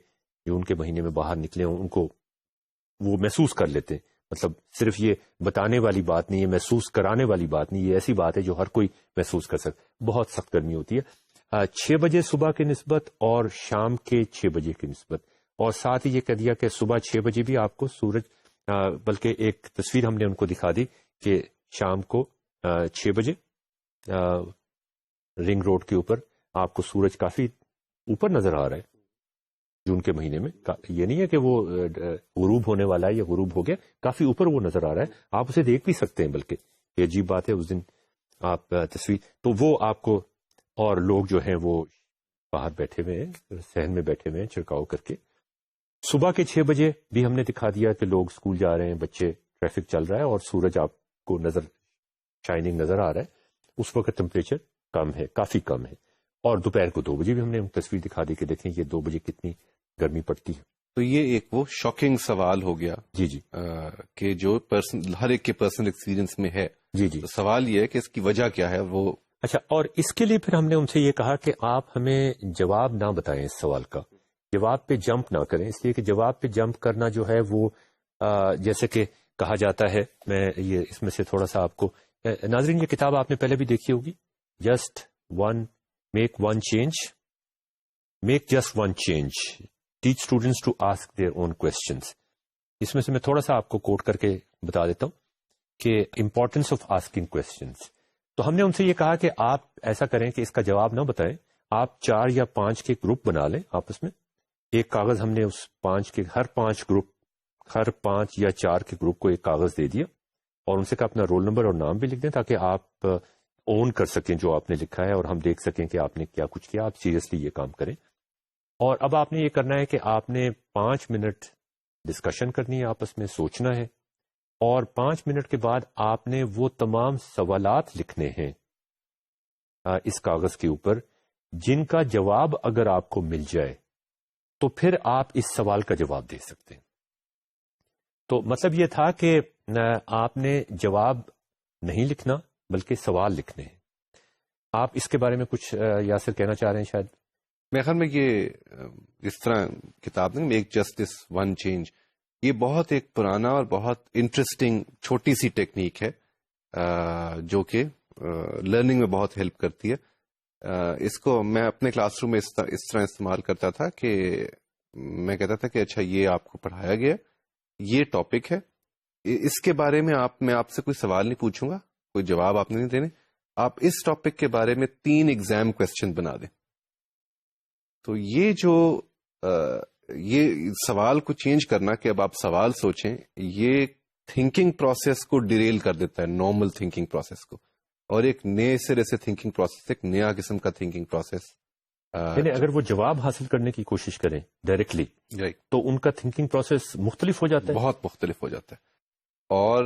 جون کے مہینے میں باہر نکلے ہوں ان کو وہ محسوس کر لیتے ہیں. مطلب صرف یہ بتانے والی بات نہیں ہے، محسوس کرانے والی بات نہیں، یہ ایسی بات ہے جو ہر کوئی محسوس کر سکتا. بہت سخت گرمی ہوتی ہے 6 بجے صبح کی نسبت اور شام کے 6 بجے کی نسبت. اور ساتھ ہی یہ کہہ دیا کہ صبح 6 بجے بھی آپ کو سورج، بلکہ ایک تصویر ہم نے ان کو دکھا دی کہ شام کو 6 بجے رنگ روڈ کے اوپر آپ کو سورج کافی اوپر نظر آ رہا ہے جون کے مہینے میں. یہ نہیں ہے کہ وہ غروب ہونے والا ہے یا غروب ہو گیا، کافی اوپر وہ نظر آ رہا ہے، آپ اسے دیکھ بھی سکتے ہیں. بلکہ یہ عجیب بات ہے، اس دن آپ تصویر تو وہ آپ کو، اور لوگ جو ہیں وہ باہر بیٹھے ہوئے ہیں، صحن میں بیٹھے ہوئے ہیں چھڑکاؤ کر کے. صبح کے 6 بجے بھی ہم نے دکھا دیا کہ لوگ اسکول جا رہے ہیں، بچے، ٹریفک چل رہا ہے اور سورج آپ کو شائننگ نظر آ رہا ہے. اس وقت ٹمپریچر کم ہے، کافی کم ہے. اور دوپہر کو 2 بجے بھی ہم نے تصویر دکھا دی کہ دیکھیں یہ 2 بجے کتنی گرمی پڑتی ہے. تو یہ ایک وہ شاکنگ سوال ہو گیا جی کہ جو ہر ایک کے پرسنل ایکسپیرینس میں ہے. جی تو سوال یہ ہے کہ اس کی وجہ کیا ہے وہ. اچھا، اور اس کے لیے پھر ہم نے ان سے یہ کہا کہ آپ ہمیں جواب نہ بتائیں اس سوال کا، جواب پہ جمپ نہ کریں، اس لیے کہ جواب پہ جمپ کرنا جو ہے وہ جیسے کہ کہا جاتا ہے، میں یہ اس میں سے تھوڑا سا آپ کو، ناظرین یہ کتاب آپ نے پہلے بھی دیکھی ہوگی، make just one change, teach students to ask their own questions. اس میں سے میں تھوڑا سا آپ کو کوٹ کر کے بتا دیتا ہوں کہ امپورٹینس آف آسکنگ کوشچنس. تو ہم نے ان سے یہ کہا کہ آپ ایسا کریں کہ اس کا جواب نہ بتائیں، آپ 4 یا 5 کے گروپ بنا لیں آپس میں. ایک کاغذ ہم نے اس 5 کے ہر 5 یا 4 کے گروپ کو ایک کاغذ دے دیا اور ان سے کہا اپنا رول نمبر اور نام بھی لکھ دیں تاکہ آپ اون کر سکیں جو آپ نے لکھا ہے اور ہم دیکھ سکیں کہ آپ نے کیا کچھ کیا، آپ سیریسلی یہ کام کریں. اور اب آپ نے یہ کرنا ہے کہ آپ نے 5 منٹ ڈسکشن کرنی ہے، آپس میں سوچنا ہے، اور 5 منٹ کے بعد آپ نے وہ تمام سوالات لکھنے ہیں اس کاغذ کے اوپر جن کا جواب اگر آپ کو مل جائے تو پھر آپ اس سوال کا جواب دے سکتے ہیں. تو مطلب یہ تھا کہ آپ نے جواب نہیں لکھنا بلکہ سوال لکھنے ہیں. آپ اس کے بارے میں کچھ یاسر کہنا چاہ رہے ہیں شاید؟ میرے خیال میں یہ اس طرح کتاب نہیں، ایک جسٹس ون چینج، یہ بہت ایک پرانا اور بہت انٹرسٹنگ چھوٹی سی ٹیکنیک ہے جو کہ لرننگ میں بہت ہیلپ کرتی ہے. اس کو میں اپنے کلاس روم میں اس طرح استعمال کرتا تھا کہ میں کہتا تھا کہ اچھا یہ آپ کو پڑھایا گیا، یہ ٹاپک ہے، اس کے بارے میں میں آپ سے کوئی سوال نہیں پوچھوں گا، کوئی جواب آپ نے نہیں دینے، آپ اس ٹاپک کے بارے میں 3 ایگزام کوسچن بنا دیں. تو یہ جو یہ سوال کو چینج کرنا کہ اب آپ سوال سوچیں، یہ تھنکنگ پروسیس کو ڈیریل کر دیتا ہے، نارمل تھنکنگ پروسیس کو، اور ایک نئے سرے سے تھنکنگ پروسیس، ایک نیا قسم کا تھنکنگ پروسیس. یعنی اگر وہ جواب حاصل کرنے کی کوشش کریں ڈائریکٹلی تو ان کا تھنکنگ پروسیس مختلف ہو جاتا ہے، بہت مختلف ہو جاتا ہے. اور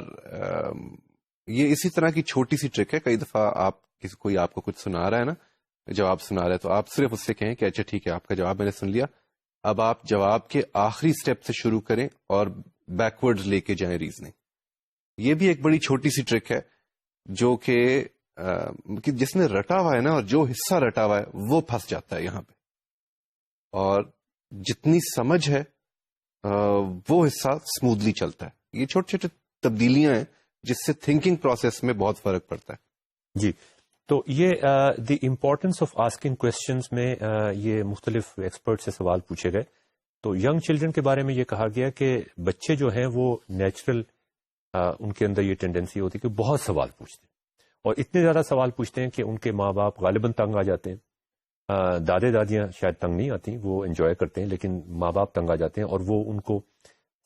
یہ اسی طرح کی چھوٹی سی ٹرک ہے. کئی دفعہ کوئی آپ کو کچھ سنا رہا ہے نا، جواب سنا رہا ہے، تو آپ صرف اس سے کہیں کہ اچھا ٹھیک ہے آپ کا جواب میں نے سن لیا، اب آپ جواب کے آخری سٹیپ سے شروع کریں اور بیکورڈ لے کے جائیں ریزننگ. یہ بھی ایک بڑی چھوٹی سی ٹرک ہے جو کہ جس نے رٹا ہوا ہے نا، اور جو حصہ رٹا ہوا ہے وہ پھنس جاتا ہے یہاں پہ، اور جتنی سمجھ ہے وہ حصہ اسموتھلی چلتا ہے. یہ چھوٹی چھوٹی تبدیلیاں ہیں جس سے تھنکنگ پروسیس میں بہت فرق پڑتا ہے. جی. تو یہ the importance of asking questions میں یہ مختلف ایکسپرٹ سے سوال پوچھے گئے. تو ینگ چلڈرن کے بارے میں یہ کہا گیا کہ بچے جو ہیں وہ نیچرل ان کے اندر یہ ٹینڈنسی ہوتی ہے کہ بہت سوال پوچھتے ہیں، اور اتنے زیادہ سوال پوچھتے ہیں کہ ان کے ماں باپ غالباً تنگ آ جاتے ہیں. دادے دادیاں شاید تنگ نہیں آتی، وہ انجوائے کرتے ہیں، لیکن ماں باپ تنگ آ جاتے ہیں اور وہ ان کو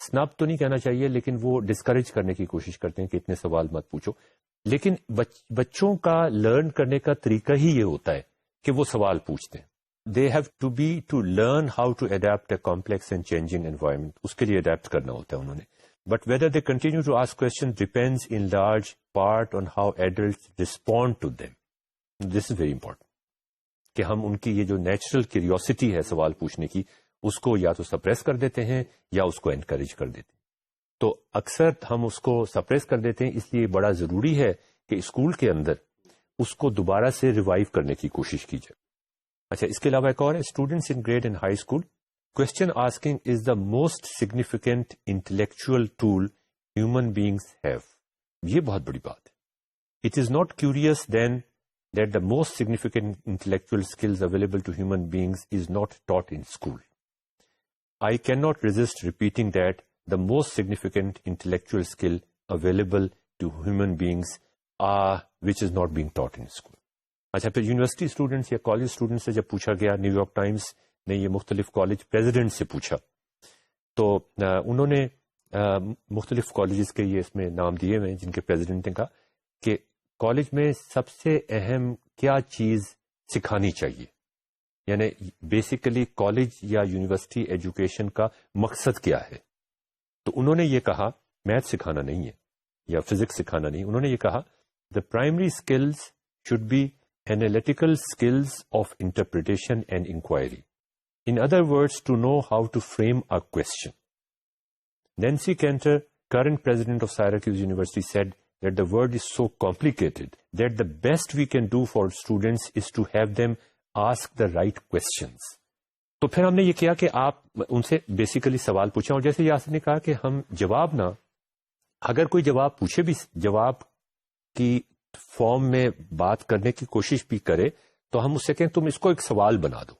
سنب تو نہیں کہنا چاہیے لیکن وہ ڈسکریج کرنے کی کوشش کرتے ہیں کہ اتنے سوال مت پوچھو. لیکن بچوں کا لرن کرنے کا طریقہ ہی یہ ہوتا ہے کہ وہ سوال پوچھتے ہیں. They have to learn how to adapt a complex and changing environment, اس کے لیے اڈیپٹ کرنا ہوتا ہے انہوں نے. But whether they continue to ask question depends in large part on how adults respond to them. This is very important کہ ہم ان کی یہ جو نیچرل کیوریوسٹی ہے سوال پوچھنے کی، اس کو یا تو سپریس کر دیتے ہیں یا اس کو انکریج کر دیتے ہیں. تو اکثر ہم اس کو سپریس کر دیتے ہیں، اس لیے بڑا ضروری ہے کہ اسکول کے اندر اس کو دوبارہ سے ریوائیو کرنے کی کوشش کی جائے. اچھا، اس کے علاوہ ایک اور ہے، students in grade and high school, question asking is the most significant intellectual tool human beings have. یہ بہت بڑی بات ہے. It is not curious then that the most significant intellectual skills available to human beings is not taught in school. I cannot resist repeating that the most significant intellectual skill available to human beings which is not being taught in school. اچھا، پھر university students یا college students سے جب پوچھا گیا، new York Times نے یہ مختلف کالج پریزیڈنٹ سے پوچھا، تو انہوں نے مختلف کالجز کے یہ اس میں نام دیے ہوئے جن کے پریزیڈنٹ نے کہا کہ کالج میں سب سے اہم کیا چیز سکھانی چاہیے، یعنی بیسیکلی کالج یا یونیورسٹی ایجوکیشن کا مقصد کیا ہے. تو انہوں نے یہ کہا میتھ سکھانا نہیں ہے یا فزکس سکھانا نہیں. انہوں نے یہ کہا the primary skills should be analytical skills of interpretation and inquiry. In other words to know how to frame a question. Nancy Cantor, current president of Syracuse University, said that the world is so complicated that the best we can do for students is to have them ask the right questions. تو پھر ہم نے یہ کیا کہ آپ ان سے basically سوال پوچھیں، اور جیسے یاسر نے کہا کہ ہم جواب نہ، اگر کوئی جواب پوچھے بھی، جواب کی فارم میں بات کرنے کی کوشش بھی کرے، تو ہم اس سے کہیں تم اس کو ایک سوال بنا دو.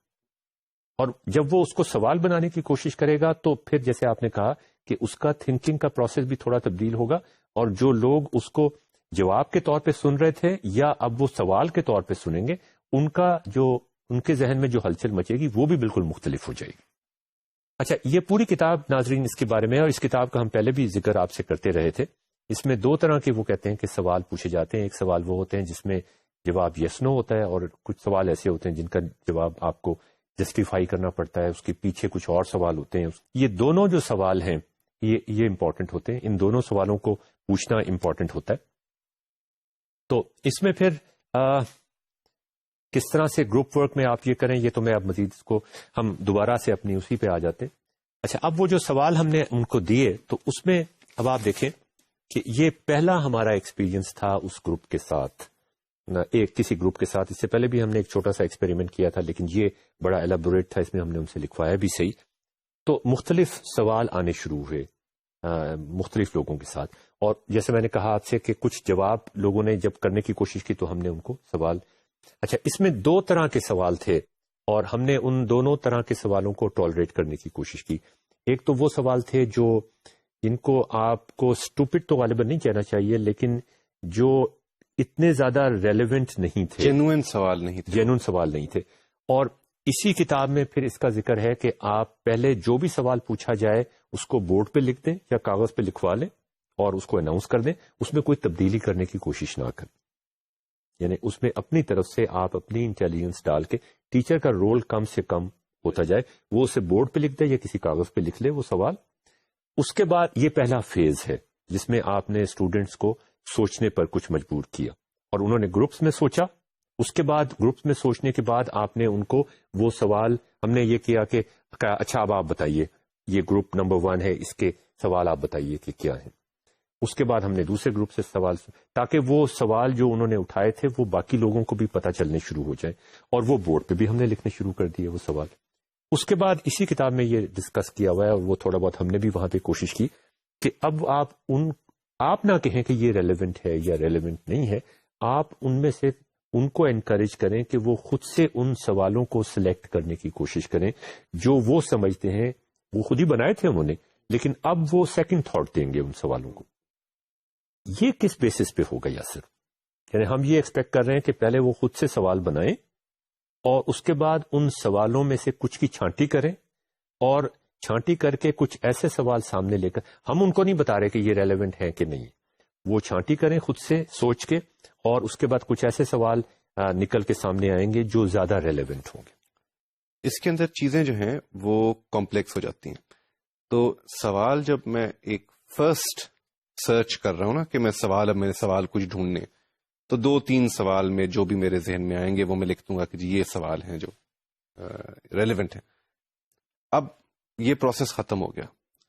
اور جب وہ اس کو سوال بنانے کی کوشش کرے گا تو پھر جیسے آپ نے کہا کہ اس کا تھنکنگ کا پروسیس بھی تھوڑا تبدیل ہوگا، اور جو لوگ اس کو جواب کے طور پہ سن رہے تھے یا اب وہ سوال کے طور پہ سنیں گے، ان کے ذہن میں جو ہلچل مچے گی وہ بھی بالکل مختلف ہو جائے گی۔ اچھا، یہ پوری کتاب ناظرین اس کے بارے میں، اور اس کتاب کا ہم پہلے بھی ذکر آپ سے کرتے رہے تھے، اس میں 2 طرح کے وہ کہتے ہیں کہ سوال پوچھے جاتے ہیں۔ ایک سوال وہ ہوتے ہیں جس میں جواب یس نو ہوتا ہے، اور کچھ سوال ایسے ہوتے ہیں جن کا جواب آپ کو جسٹیفائی کرنا پڑتا ہے، اس کے پیچھے کچھ اور سوال ہوتے ہیں۔ یہ دونوں جو سوال ہیں یہ امپورٹنٹ ہوتے ہیں، ان دونوں سوالوں کو پوچھنا امپورٹنٹ ہوتا ہے۔ تو اس میں پھر کس طرح سے گروپ ورک میں آپ یہ کریں، یہ تو میں اب مزید اس کو ہم دوبارہ سے اپنی اسی پہ آ جاتے۔ اچھا، اب وہ جو سوال ہم نے ان کو دیے، تو اس میں اب آپ دیکھیں کہ یہ پہلا ہمارا ایکسپیرینس تھا اس گروپ کے ساتھ، کسی گروپ کے ساتھ۔ اس سے پہلے بھی ہم نے ایک چھوٹا سا ایکسپیریمنٹ کیا تھا، لیکن یہ بڑا ایلیبوریٹ تھا، اس میں ہم نے ان سے لکھوایا بھی صحیح۔ تو مختلف سوال آنے شروع ہوئے مختلف لوگوں کے ساتھ، اور جیسے میں نے کہا آپ سے کہ کچھ جواب لوگوں نے جب کرنے کی کوشش کی تو ہم نے ان کو سوال، اچھا اس میں 2 طرح کے سوال تھے، اور ہم نے ان دونوں طرح کے سوالوں کو ٹالریٹ کرنے کی کوشش کی۔ ایک تو وہ سوال تھے جو جن کو آپ کو اسٹوپڈ تو غالباً نہیں کہنا چاہیے، لیکن جو اتنے زیادہ ریلیونٹ نہیں تھے، جینوئن سوال نہیں تھے۔ اور اسی کتاب میں پھر اس کا ذکر ہے کہ آپ پہلے جو بھی سوال پوچھا جائے اس کو بورڈ پہ لکھ دیں یا کاغذ پہ لکھوا لیں اور اس کو اناؤنس کر دیں، اس میں کوئی تبدیلی کرنے کی کوشش نہ کریں، یعنی اس میں اپنی طرف سے آپ اپنی انٹیلیجنس ڈال کے ٹیچر کا رول کم سے کم ہوتا جائے، وہ اسے بورڈ پہ لکھ دے یا کسی کاغذ پہ لکھ لے وہ سوال۔ اس کے بعد یہ پہلا فیز ہے جس میں آپ نے اسٹوڈنٹس کو سوچنے پر کچھ مجبور کیا، اور انہوں نے گروپس میں سوچا۔ اس کے بعد گروپس میں سوچنے کے بعد آپ نے ان کو وہ سوال، ہم نے یہ کیا کہ اچھا اب آپ بتائیے، یہ گروپ نمبر 1 ہے، اس کے سوال آپ بتائیے کہ کیا ہیں۔ اس کے بعد ہم نے دوسرے گروپ سے سوال، تاکہ وہ سوال جو انہوں نے اٹھائے تھے وہ باقی لوگوں کو بھی پتہ چلنے شروع ہو جائے، اور وہ بورڈ پہ بھی ہم نے لکھنے شروع کر دیے وہ سوال۔ اس کے بعد اسی کتاب میں یہ ڈسکس کیا ہوا ہے، اور وہ تھوڑا بہت ہم نے بھی وہاں پہ کوشش کی کہ اب آپ نہ کہیں کہ یہ ریلیونٹ ہے یا ریلیونٹ نہیں ہے، آپ ان میں سے ان کو انکریج کریں کہ وہ خود سے ان سوالوں کو سلیکٹ کرنے کی کوشش کریں جو وہ سمجھتے ہیں، وہ خود ہی بنائے تھے انہوں نے، لیکن اب وہ سیکنڈ تھاٹ دیں گے ان سوالوں کو۔ یہ کس بیسس پہ ہوگا یاسر؟ یعنی ہم یہ ایکسپیکٹ کر رہے ہیں کہ پہلے وہ خود سے سوال بنائیں اور اس کے بعد ان سوالوں میں سے کچھ کی چھانٹی کریں، اور چھانٹی کر کے کچھ ایسے سوال سامنے لے کر، ہم ان کو نہیں بتا رہے کہ یہ ریلیونٹ ہے کہ نہیں، وہ چھانٹی کریں خود سے سوچ کے، اور اس کے بعد کچھ ایسے سوال نکل کے سامنے آئیں گے جو زیادہ ریلیونٹ ہوں گے۔ اس کے اندر چیزیں جو ہیں وہ کمپلیکس ہو جاتی ہیں۔ تو سوال جب میں ایک فرسٹ سرچ کر رہا ہوں نا کہ میں میرے سوال کچھ ڈھونڈنے، تو 2-3 سوال میں جو بھی میرے ذہن میں آئیں گے وہ میں لکھ دوں گا کہ جی یہ سوال ہیں جو ریلیونٹ ہیں۔ اب یہ پروسیس ختم ہو گیا،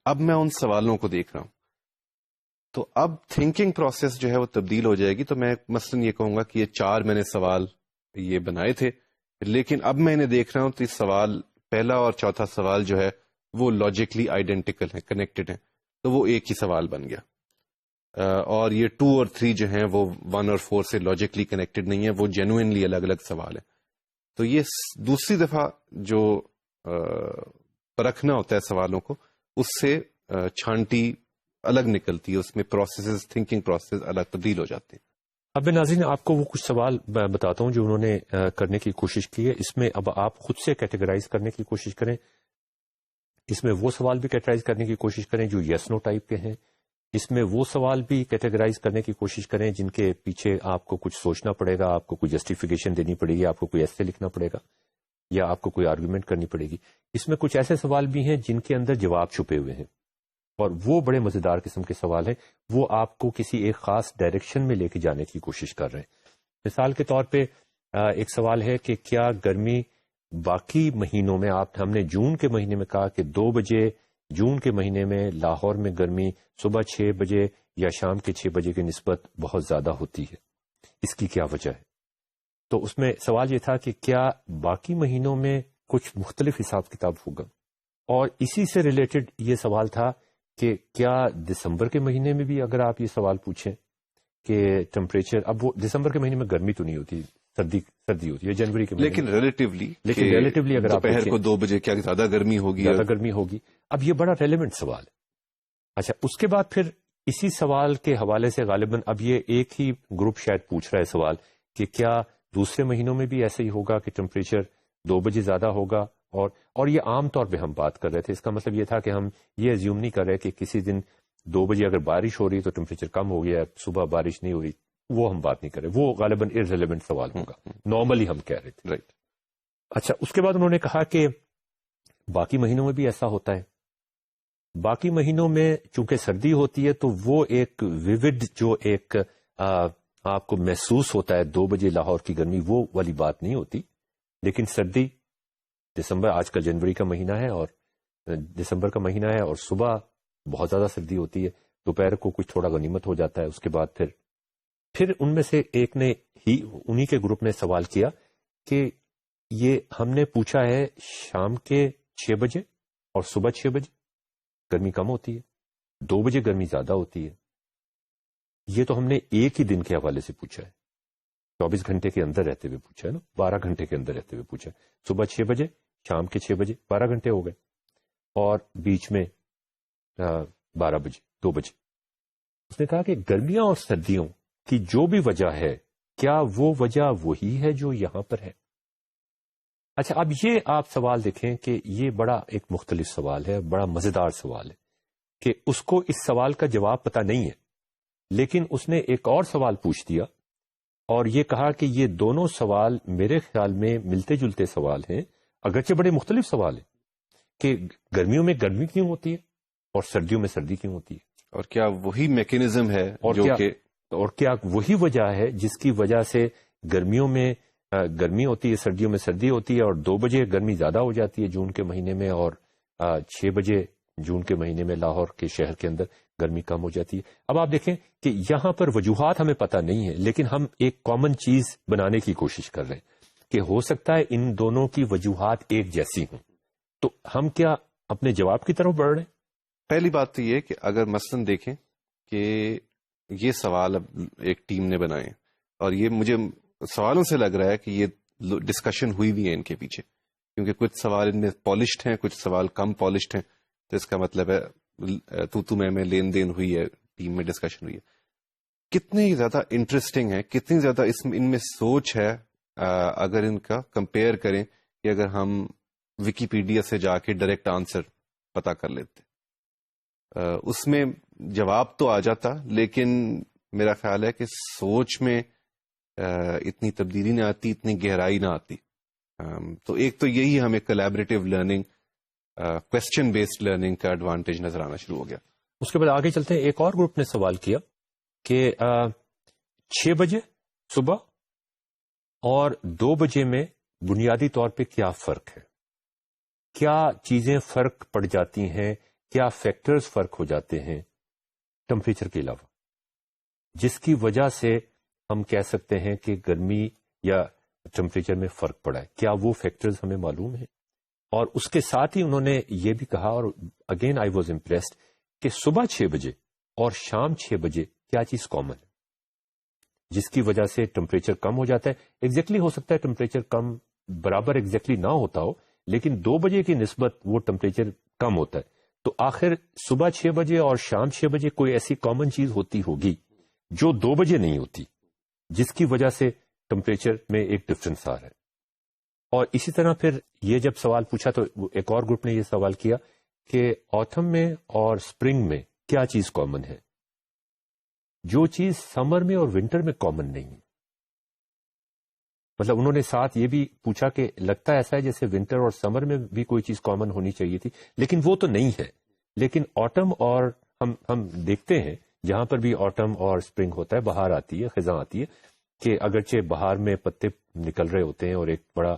اب میں ان سوالوں کو دیکھ رہا ہوں، تو اب تھنکنگ پروسیس جو ہے وہ تبدیل ہو جائے گی۔ تو میں مثلاً یہ کہوں گا کہ یہ 4 میں نے سوال یہ بنائے تھے، لیکن اب میں انہیں دیکھ رہا ہوں تو سوال پہلا اور چوتھا سوال جو ہے وہ لاجیکلی آئیڈینٹیکل ہیں، کنیکٹڈ ہیں، تو وہ ایک ہی سوال بن گیا۔ اور یہ 2 اور 3 جو ہیں وہ 1 اور 4 سے لاجیکلی کنیکٹڈ نہیں ہیں، وہ جینوئنلی الگ الگ سوال ہیں۔ تو یہ دوسری دفعہ جو پرکھنا ہوتا ہے سوالوں کو، اس سے چھانٹی الگ نکلتی ہے، اس میں پروسیسز، تھنکنگ پروسیس الگ تبدیل ہو جاتے ہیں۔ اب میں ناظرین آپ کو وہ کچھ سوال بتاتا ہوں جو انہوں نے کرنے کی کوشش کی ہے۔ اس میں اب آپ خود سے کیٹیگرائز کرنے کی کوشش کریں، اس میں وہ سوال بھی کیٹیگرائز کرنے کی کوشش کریں جو یس نو ٹائپ کے ہیں، اس میں وہ سوال بھی کیٹیگرائز کرنے کی کوشش کریں جن کے پیچھے آپ کو کچھ سوچنا پڑے گا، آپ کو کوئی جسٹیفیکیشن دینی پڑے گی، آپ کو کوئی ایسے لکھنا پڑے گا، یا آپ کو کوئی آرگومنٹ کرنی پڑے گی۔ اس میں کچھ ایسے سوال بھی ہیں جن کے اندر جواب چھپے ہوئے ہیں، اور وہ بڑے مزیدار قسم کے سوال ہیں، وہ آپ کو کسی ایک خاص ڈائریکشن میں لے کے جانے کی کوشش کر رہے ہیں۔ مثال کے طور پہ ایک سوال ہے کہ کیا گرمی باقی مہینوں میں، ہم نے جون کے مہینے میں کہا کہ 2 بجے جون کے مہینے میں لاہور میں گرمی صبح 6 بجے یا شام کے 6 بجے کی نسبت بہت زیادہ ہوتی ہے، اس کی کیا وجہ ہے؟ تو اس میں سوال یہ تھا کہ کیا باقی مہینوں میں کچھ مختلف حساب کتاب ہوگا، اور اسی سے ریلیٹڈ یہ سوال تھا کہ کیا دسمبر کے مہینے میں بھی اگر آپ یہ سوال پوچھیں کہ ٹمپریچر، اب وہ دسمبر کے مہینے میں گرمی تو نہیں ہوتی، سردی ہوتی ہے جنوری کے مہینے، لیکن ریلیٹیولی اگر آپ دوپہر کو 2 بجے کیا زیادہ گرمی ہوگی؟ زیادہ گرمی ہوگی۔ اب یہ بڑا ریلیونٹ سوال ہے۔ اچھا، اس کے بعد پھر اسی سوال کے حوالے سے غالباً اب یہ ایک ہی گروپ شاید پوچھ رہا ہے سوال کہ کیا دوسرے مہینوں میں بھی ایسا ہی ہوگا کہ ٹمپریچر 2 بجے زیادہ ہوگا، اور یہ عام طور پہ ہم بات کر رہے تھے. اس کا مطلب یہ تھا کہ ہم یہ ایزیوم نہیں کر رہے کہ کسی دن 2 بجے اگر بارش ہو رہی تو ٹمپریچر کم ہو گیا، صبح بارش نہیں ہو رہی، وہ ہم بات نہیں کر رہے. وہ غالباً ارریلیونٹ سوال ہوگا، نارملی ہم کہہ رہے تھے. رائٹ. اچھا، اس کے بعد انہوں نے کہا کہ باقی مہینوں میں بھی ایسا ہوتا ہے. باقی مہینوں میں چونکہ سردی ہوتی ہے تو وہ ایک ویوڈ جو ایک آپ کو محسوس ہوتا ہے 2 بجے لاہور کی گرمی، وہ والی بات نہیں ہوتی. لیکن سردی دسمبر، آج کل جنوری کا مہینہ ہے اور دسمبر کا مہینہ ہے، اور صبح بہت زیادہ سردی ہوتی ہے، دوپہر کو کچھ تھوڑا غنیمت ہو جاتا ہے. اس کے بعد پھر ان میں سے ایک نے ہی انہی کے گروپ نے سوال کیا کہ یہ ہم نے پوچھا ہے شام کے 6 بجے اور صبح 6 بجے گرمی کم ہوتی ہے، 2 بجے گرمی زیادہ ہوتی ہے. یہ تو ہم نے ایک ہی دن کے حوالے سے پوچھا ہے، 24 گھنٹے کے اندر رہتے ہوئے پوچھا ہے نا، 12 گھنٹے کے اندر رہتے ہوئے پوچھا ہے. صبح 6 بجے، شام کے 6 بجے، 12 گھنٹے ہو گئے، اور بیچ میں 12 بجے، 2 بجے. اس نے کہا کہ گرمیاں اور سردیوں کی جو بھی وجہ ہے، کیا وہ وجہ وہی ہے جو یہاں پر ہے؟ اچھا، اب یہ آپ سوال دیکھیں کہ یہ بڑا ایک مختلف سوال ہے، بڑا مزیدار سوال ہے کہ اس کو اس سوال کا جواب پتہ نہیں ہے، لیکن اس نے ایک اور سوال پوچھ دیا اور یہ کہا کہ یہ دونوں سوال میرے خیال میں ملتے جلتے سوال ہیں، اگرچہ بڑے مختلف سوال ہیں، کہ گرمیوں میں گرمی کیوں ہوتی ہے اور سردیوں میں سردی کیوں ہوتی ہے، اور کیا وہی میکینزم ہے اور کیا وہی وجہ ہے جس کی وجہ سے گرمیوں میں گرمی ہوتی ہے، سردیوں میں سردی ہوتی ہے، اور 2 بجے گرمی زیادہ ہو جاتی ہے جون کے مہینے میں، اور 6 بجے جون کے مہینے میں لاہور کے شہر کے اندر گرمی کم ہو جاتی ہے. اب آپ دیکھیں کہ یہاں پر وجوہات ہمیں پتہ نہیں ہے، لیکن ہم ایک کامن چیز بنانے کی کوشش کر رہے ہیں کہ ہو سکتا ہے ان دونوں کی وجوہات ایک جیسی ہوں. تو ہم کیا اپنے جواب کی طرف بڑھ رہے ہیں؟ پہلی بات تو یہ کہ اگر مثلاً دیکھیں کہ یہ سوال اب ایک ٹیم نے بنائے، اور یہ مجھے سوالوں سے لگ رہا ہے کہ یہ ڈسکشن ہوئی بھی ہے ان کے پیچھے، کیونکہ کچھ سوال ان میں پالشڈ ہیں، کچھ سوال کم پالشڈ ہیں. تو اس کا مطلب ہے تو میں لین دین ہوئی ہے، ٹیم میں ڈسکشن ہوئی ہے. کتنی زیادہ انٹرسٹنگ ہے، کتنی زیادہ ان میں سوچ ہے. اگر ان کا کمپیئر کریں کہ اگر ہم ویکیپیڈیا سے جا کے ڈائریکٹ آنسر پتا کر لیتے، اس میں جواب تو آ جاتا، لیکن میرا خیال ہے کہ سوچ میں اتنی تبدیلی نہ آتی، اتنی گہرائی نہ آتی. تو ایک تو یہی ہمیں collaborative learning, question based learning کا ایڈوانٹیج نظر آنا شروع ہو گیا. اس کے بعد آگے چلتے ہیں. ایک اور گروپ نے سوال کیا کہ 6 بجے صبح اور 2 بجے میں بنیادی طور پہ کیا فرق ہے، کیا چیزیں فرق پڑ جاتی ہیں، کیا فیکٹرز فرق ہو جاتے ہیں ٹمپریچر کے علاوہ، جس کی وجہ سے ہم کہہ سکتے ہیں کہ گرمی یا ٹمپریچر میں فرق پڑا ہے. کیا وہ فیکٹرز ہمیں معلوم ہیں؟ اور اس کے ساتھ ہی انہوں نے یہ بھی کہا، اور اگین آئی واز امپریسڈ، کہ صبح 6 بجے اور شام 6 بجے کیا چیز کامن ہے جس کی وجہ سے ٹمپریچر کم ہو جاتا ہے. ایگزیکٹلی ہو سکتا ہے ٹمپریچر کم برابر ایگزیکٹلی نہ ہوتا ہو، لیکن 2 بجے کی نسبت وہ ٹمپریچر کم ہوتا ہے. تو آخر صبح 6 بجے اور شام 6 بجے کوئی ایسی کامن چیز ہوتی ہوگی جو 2 بجے نہیں ہوتی، جس کی وجہ سے ٹمپریچر میں ایک ڈفرنس آ رہا ہے. اور اسی طرح پھر یہ جب سوال پوچھا تو ایک اور گروپ نے یہ سوال کیا کہ آٹم میں اور سپرنگ میں کیا چیز کامن ہے، جو چیز سمر میں اور ونٹر میں کامن نہیں ہے. مطلب انہوں نے ساتھ یہ بھی پوچھا کہ لگتا ایسا ہے جیسے ونٹر اور سمر میں بھی کوئی چیز کامن ہونی چاہیے تھی، لیکن وہ تو نہیں ہے. لیکن آٹم اور ہم دیکھتے ہیں جہاں پر بھی آٹم اور سپرنگ ہوتا ہے، بہار آتی ہے، خزاں آتی ہے، کہ اگرچہ بہار میں پتے نکل رہے ہوتے ہیں اور ایک بڑا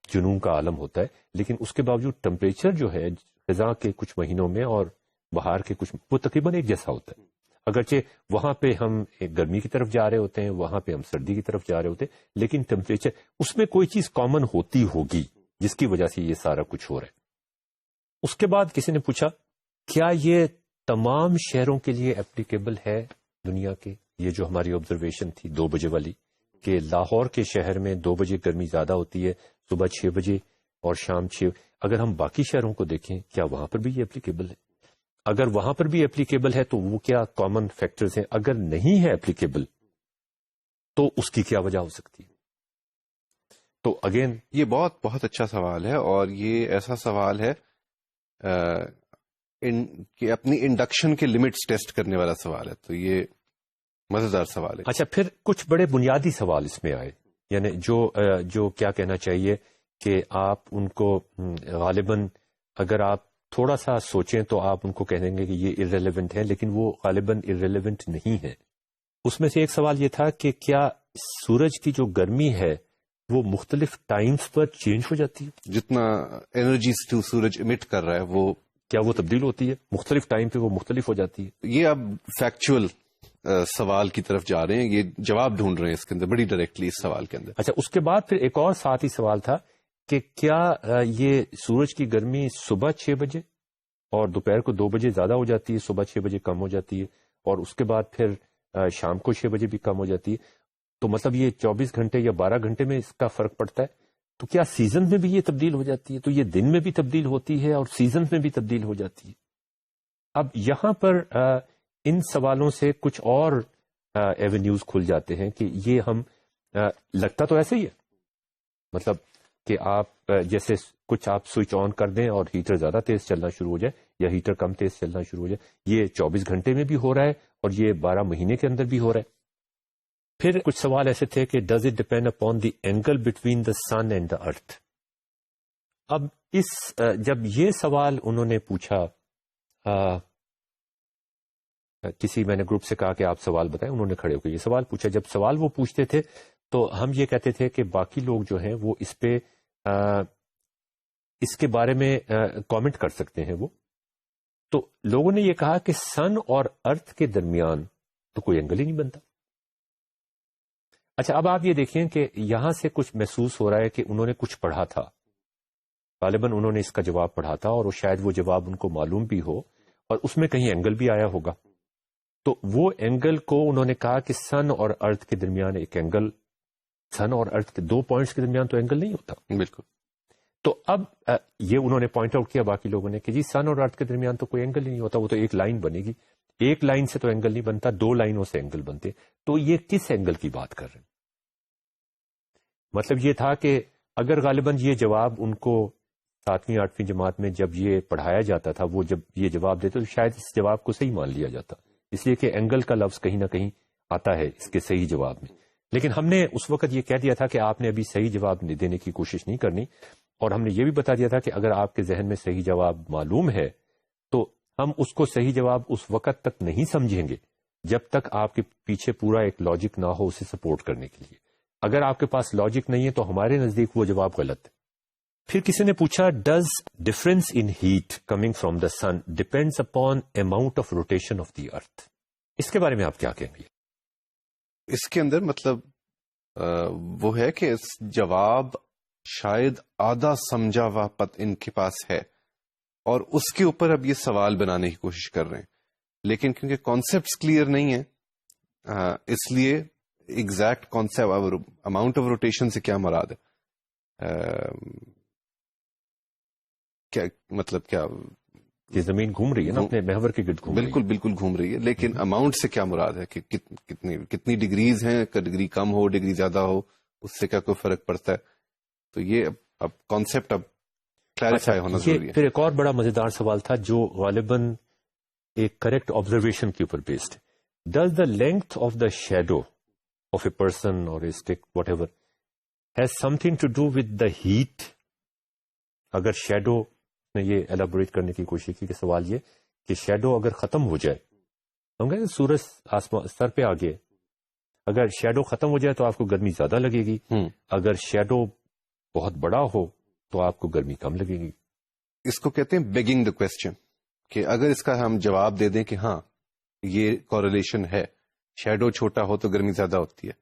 جنون کا عالم ہوتا ہے، لیکن اس کے باوجود ٹمپریچر جو ہے خزاں کے کچھ مہینوں میں اور بہار کے کچھ، وہ تقریباً ایک جیسا ہوتا ہے. اگرچہ وہاں پہ ہم ایک گرمی کی طرف جا رہے ہوتے ہیں، وہاں پہ ہم سردی کی طرف جا رہے ہوتے ہیں، لیکن ٹمپریچر اس میں کوئی چیز کامن ہوتی ہوگی جس کی وجہ سے یہ سارا کچھ ہو رہا ہے. اس کے بعد کسی نے پوچھا کیا یہ تمام شہروں کے لیے اپلیکیبل ہے دنیا کے، یہ جو ہماری آبزرویشن تھی 2 بجے والی، کہ لاہور کے شہر میں 2 بجے گرمی زیادہ ہوتی ہے، صبح 6 بجے اور شام 6، اگر ہم باقی شہروں کو دیکھیں کیا وہاں پر بھی یہ اپلیکیبل ہے؟ اگر وہاں پر بھی اپلیکیبل ہے تو وہ کیا کامن فیکٹرز ہیں؟ اگر نہیں ہے اپلیکیبل تو اس کی کیا وجہ ہو سکتی ہے؟ تو اگین یہ بہت بہت اچھا سوال ہے، اور یہ ایسا سوال ہے کہ اپنی انڈکشن کے لمٹس ٹیسٹ کرنے والا سوال ہے، تو یہ مزیدار سوال ہے. اچھا، پھر کچھ بڑے بنیادی سوال اس میں آئے، یعنی جو کیا کہنا چاہیے کہ آپ ان کو غالباً اگر آپ تھوڑا سا سوچیں تو آپ ان کو کہہ دیں گے کہ یہ irrelevant ہے، لیکن وہ غالباً irrelevant نہیں ہے. اس میں سے ایک سوال یہ تھا کہ کیا سورج کی جو گرمی ہے وہ مختلف ٹائمز پر چینج ہو جاتی ہے؟ جتنا انرجی سورج emit کر رہا ہے وہ کیا وہ تبدیل ہوتی ہے مختلف ٹائم پہ؟ وہ مختلف ہو جاتی ہے؟ یہ اب فیکچوئل سوال کی طرف جا رہے ہیں، یہ جواب ڈھونڈ رہے ہیں اس کے اندر بڑی ڈائریکٹلی اس سوال کے اندر. اچھا، اس کے بعد پھر ایک اور ساتھ ہی سوال تھا کہ کیا یہ سورج کی گرمی صبح 6 بجے اور دوپہر کو 2 بجے زیادہ ہو جاتی ہے، صبح 6 بجے کم ہو جاتی ہے، اور اس کے بعد پھر شام کو 6 بجے بھی کم ہو جاتی ہے؟ تو مطلب یہ 24 گھنٹے یا 12 گھنٹے میں اس کا فرق پڑتا ہے. تو کیا سیزن میں بھی یہ تبدیل ہو جاتی ہے؟ تو یہ دن میں بھی تبدیل ہوتی ہے اور سیزن میں بھی تبدیل ہو جاتی ہے. اب یہاں پر ان سوالوں سے کچھ اور ایونیوز کھل جاتے ہیں کہ یہ ہم لگتا تو ایسے ہی ہے، مطلب کہ آپ جیسے کچھ آپ سوئچ آن کر دیں اور ہیٹر زیادہ تیز چلنا شروع ہو جائے یا ہیٹر کم تیز چلنا شروع ہو جائے. یہ 24 گھنٹے میں بھی ہو رہا ہے اور یہ 12 مہینے کے اندر بھی ہو رہا ہے. پھر کچھ سوال ایسے تھے کہ does it depend upon the angle between the sun and the earth. اب جب یہ سوال انہوں نے پوچھا، کسی میں نے گروپ سے کہا کہ آپ سوال بتائیں، انہوں نے کھڑے ہو کے یہ سوال پوچھا. جب سوال وہ پوچھتے تھے تو ہم یہ کہتے تھے کہ باقی لوگ جو ہیں وہ اس پہ اس کے بارے میں کامنٹ کر سکتے ہیں. وہ تو لوگوں نے یہ کہا کہ سن اور ارتھ کے درمیان تو کوئی اینگل ہی نہیں بنتا. اچھا، اب آپ یہ دیکھیں کہ یہاں سے کچھ محسوس ہو رہا ہے کہ انہوں نے کچھ پڑھا تھا، غالباً انہوں نے اس کا جواب پڑھا تھا اور شاید وہ جواب ان کو معلوم بھی ہو اور اس میں کہیں اینگل بھی آیا ہوگا. تو وہ اینگل کو انہوں نے کہا کہ سن اور ارتھ کے درمیان ایک اینگل، سن اور ارتھ کے 2 پوائنٹس کے درمیان تو اینگل نہیں ہوتا. بالکل. تو اب یہ انہوں نے پوائنٹ آؤٹ کیا باقی لوگوں نے کہ جی سن اور ارتھ کے درمیان تو کوئی اینگل ہی نہیں ہوتا، وہ تو ایک لائن بنے گی. ایک لائن سے تو اینگل نہیں بنتا، 2 لائنوں سے اینگل بنتے. تو یہ کس اینگل کی بات کر رہے ہیں؟ مطلب یہ تھا کہ اگر غالباً یہ جواب ان کو 7ویں 8ویں جماعت میں جب یہ پڑھایا جاتا تھا، وہ جب یہ جواب دیتے تو شاید اس جواب کو صحیح مان لیا جاتا، اس لیے کہ اینگل کا لفظ کہیں نہ کہیں آتا ہے اس کے صحیح جواب میں. لیکن ہم نے اس وقت یہ کہہ دیا تھا کہ آپ نے ابھی صحیح جواب دینے کی کوشش نہیں کرنی، اور ہم نے یہ بھی بتا دیا تھا کہ اگر آپ کے ذہن میں صحیح جواب معلوم ہے تو ہم اس کو صحیح جواب اس وقت تک نہیں سمجھیں گے جب تک آپ کے پیچھے پورا ایک لاجک نہ ہو اسے سپورٹ کرنے کے لیے. اگر آپ کے پاس لاجک نہیں ہے تو ہمارے نزدیک وہ جواب غلط ہے. پھر کسی نے پوچھا does difference in heat coming from the sun depends upon amount of rotation of the earth. اس کے بارے میں آپ کیا کہیں گے؟ اس کے اندر مطلب وہ ہے کہ جواب شاید آدھا سمجھا ہوا ان کے پاس ہے اور اس کے اوپر اب یہ سوال بنانے کی کوشش کر رہے ہیں، لیکن کیونکہ کانسیپٹس کلیئر نہیں ہیں اس لیے exact concept amount of rotation سے کیا مراد ہے، کیا مطلب کیا یہ زمین گھوم رہی ہے نا اپنے محور کے گرد گھوم رہی ہے. بالکل بالکل گھوم رہی ہے، لیکن اماؤنٹ سے کیا مراد ہے کہ کتنی ڈگریز ہیں، ڈگری کم ہو ڈگری زیادہ ہو اس سے کیا کوئی فرق پڑتا ہے. تو یہ اب کانسیپٹ اب کلیریفائی ہونا ضروری ہے. پھر ایک اور بڑا مزیدار سوال تھا جو غالباً ایک کریکٹ آبزرویشن کے اوپر بیسڈ ہے. Does the length of the shadow of a person اور a stick whatever has something to do with the heat? اگر شیڈو نے یہ ایلیبوریٹ کرنے کی کوشش کی کہ سوال یہ کہ شیڈو اگر ختم ہو جائے، ہم کہتے ہیں سورج آسمان سر پہ آ گئے، اگر شیڈو ختم ہو جائے تو آپ کو گرمی زیادہ لگے گی، اگر شیڈو بہت بڑا ہو تو آپ کو گرمی کم لگے گی. اس کو کہتے ہیں بیگنگ دا کوسچن، کہ اگر اس کا ہم جواب دے دیں کہ ہاں یہ کوریلیشن ہے، شیڈو چھوٹا ہو تو گرمی زیادہ ہوتی ہے،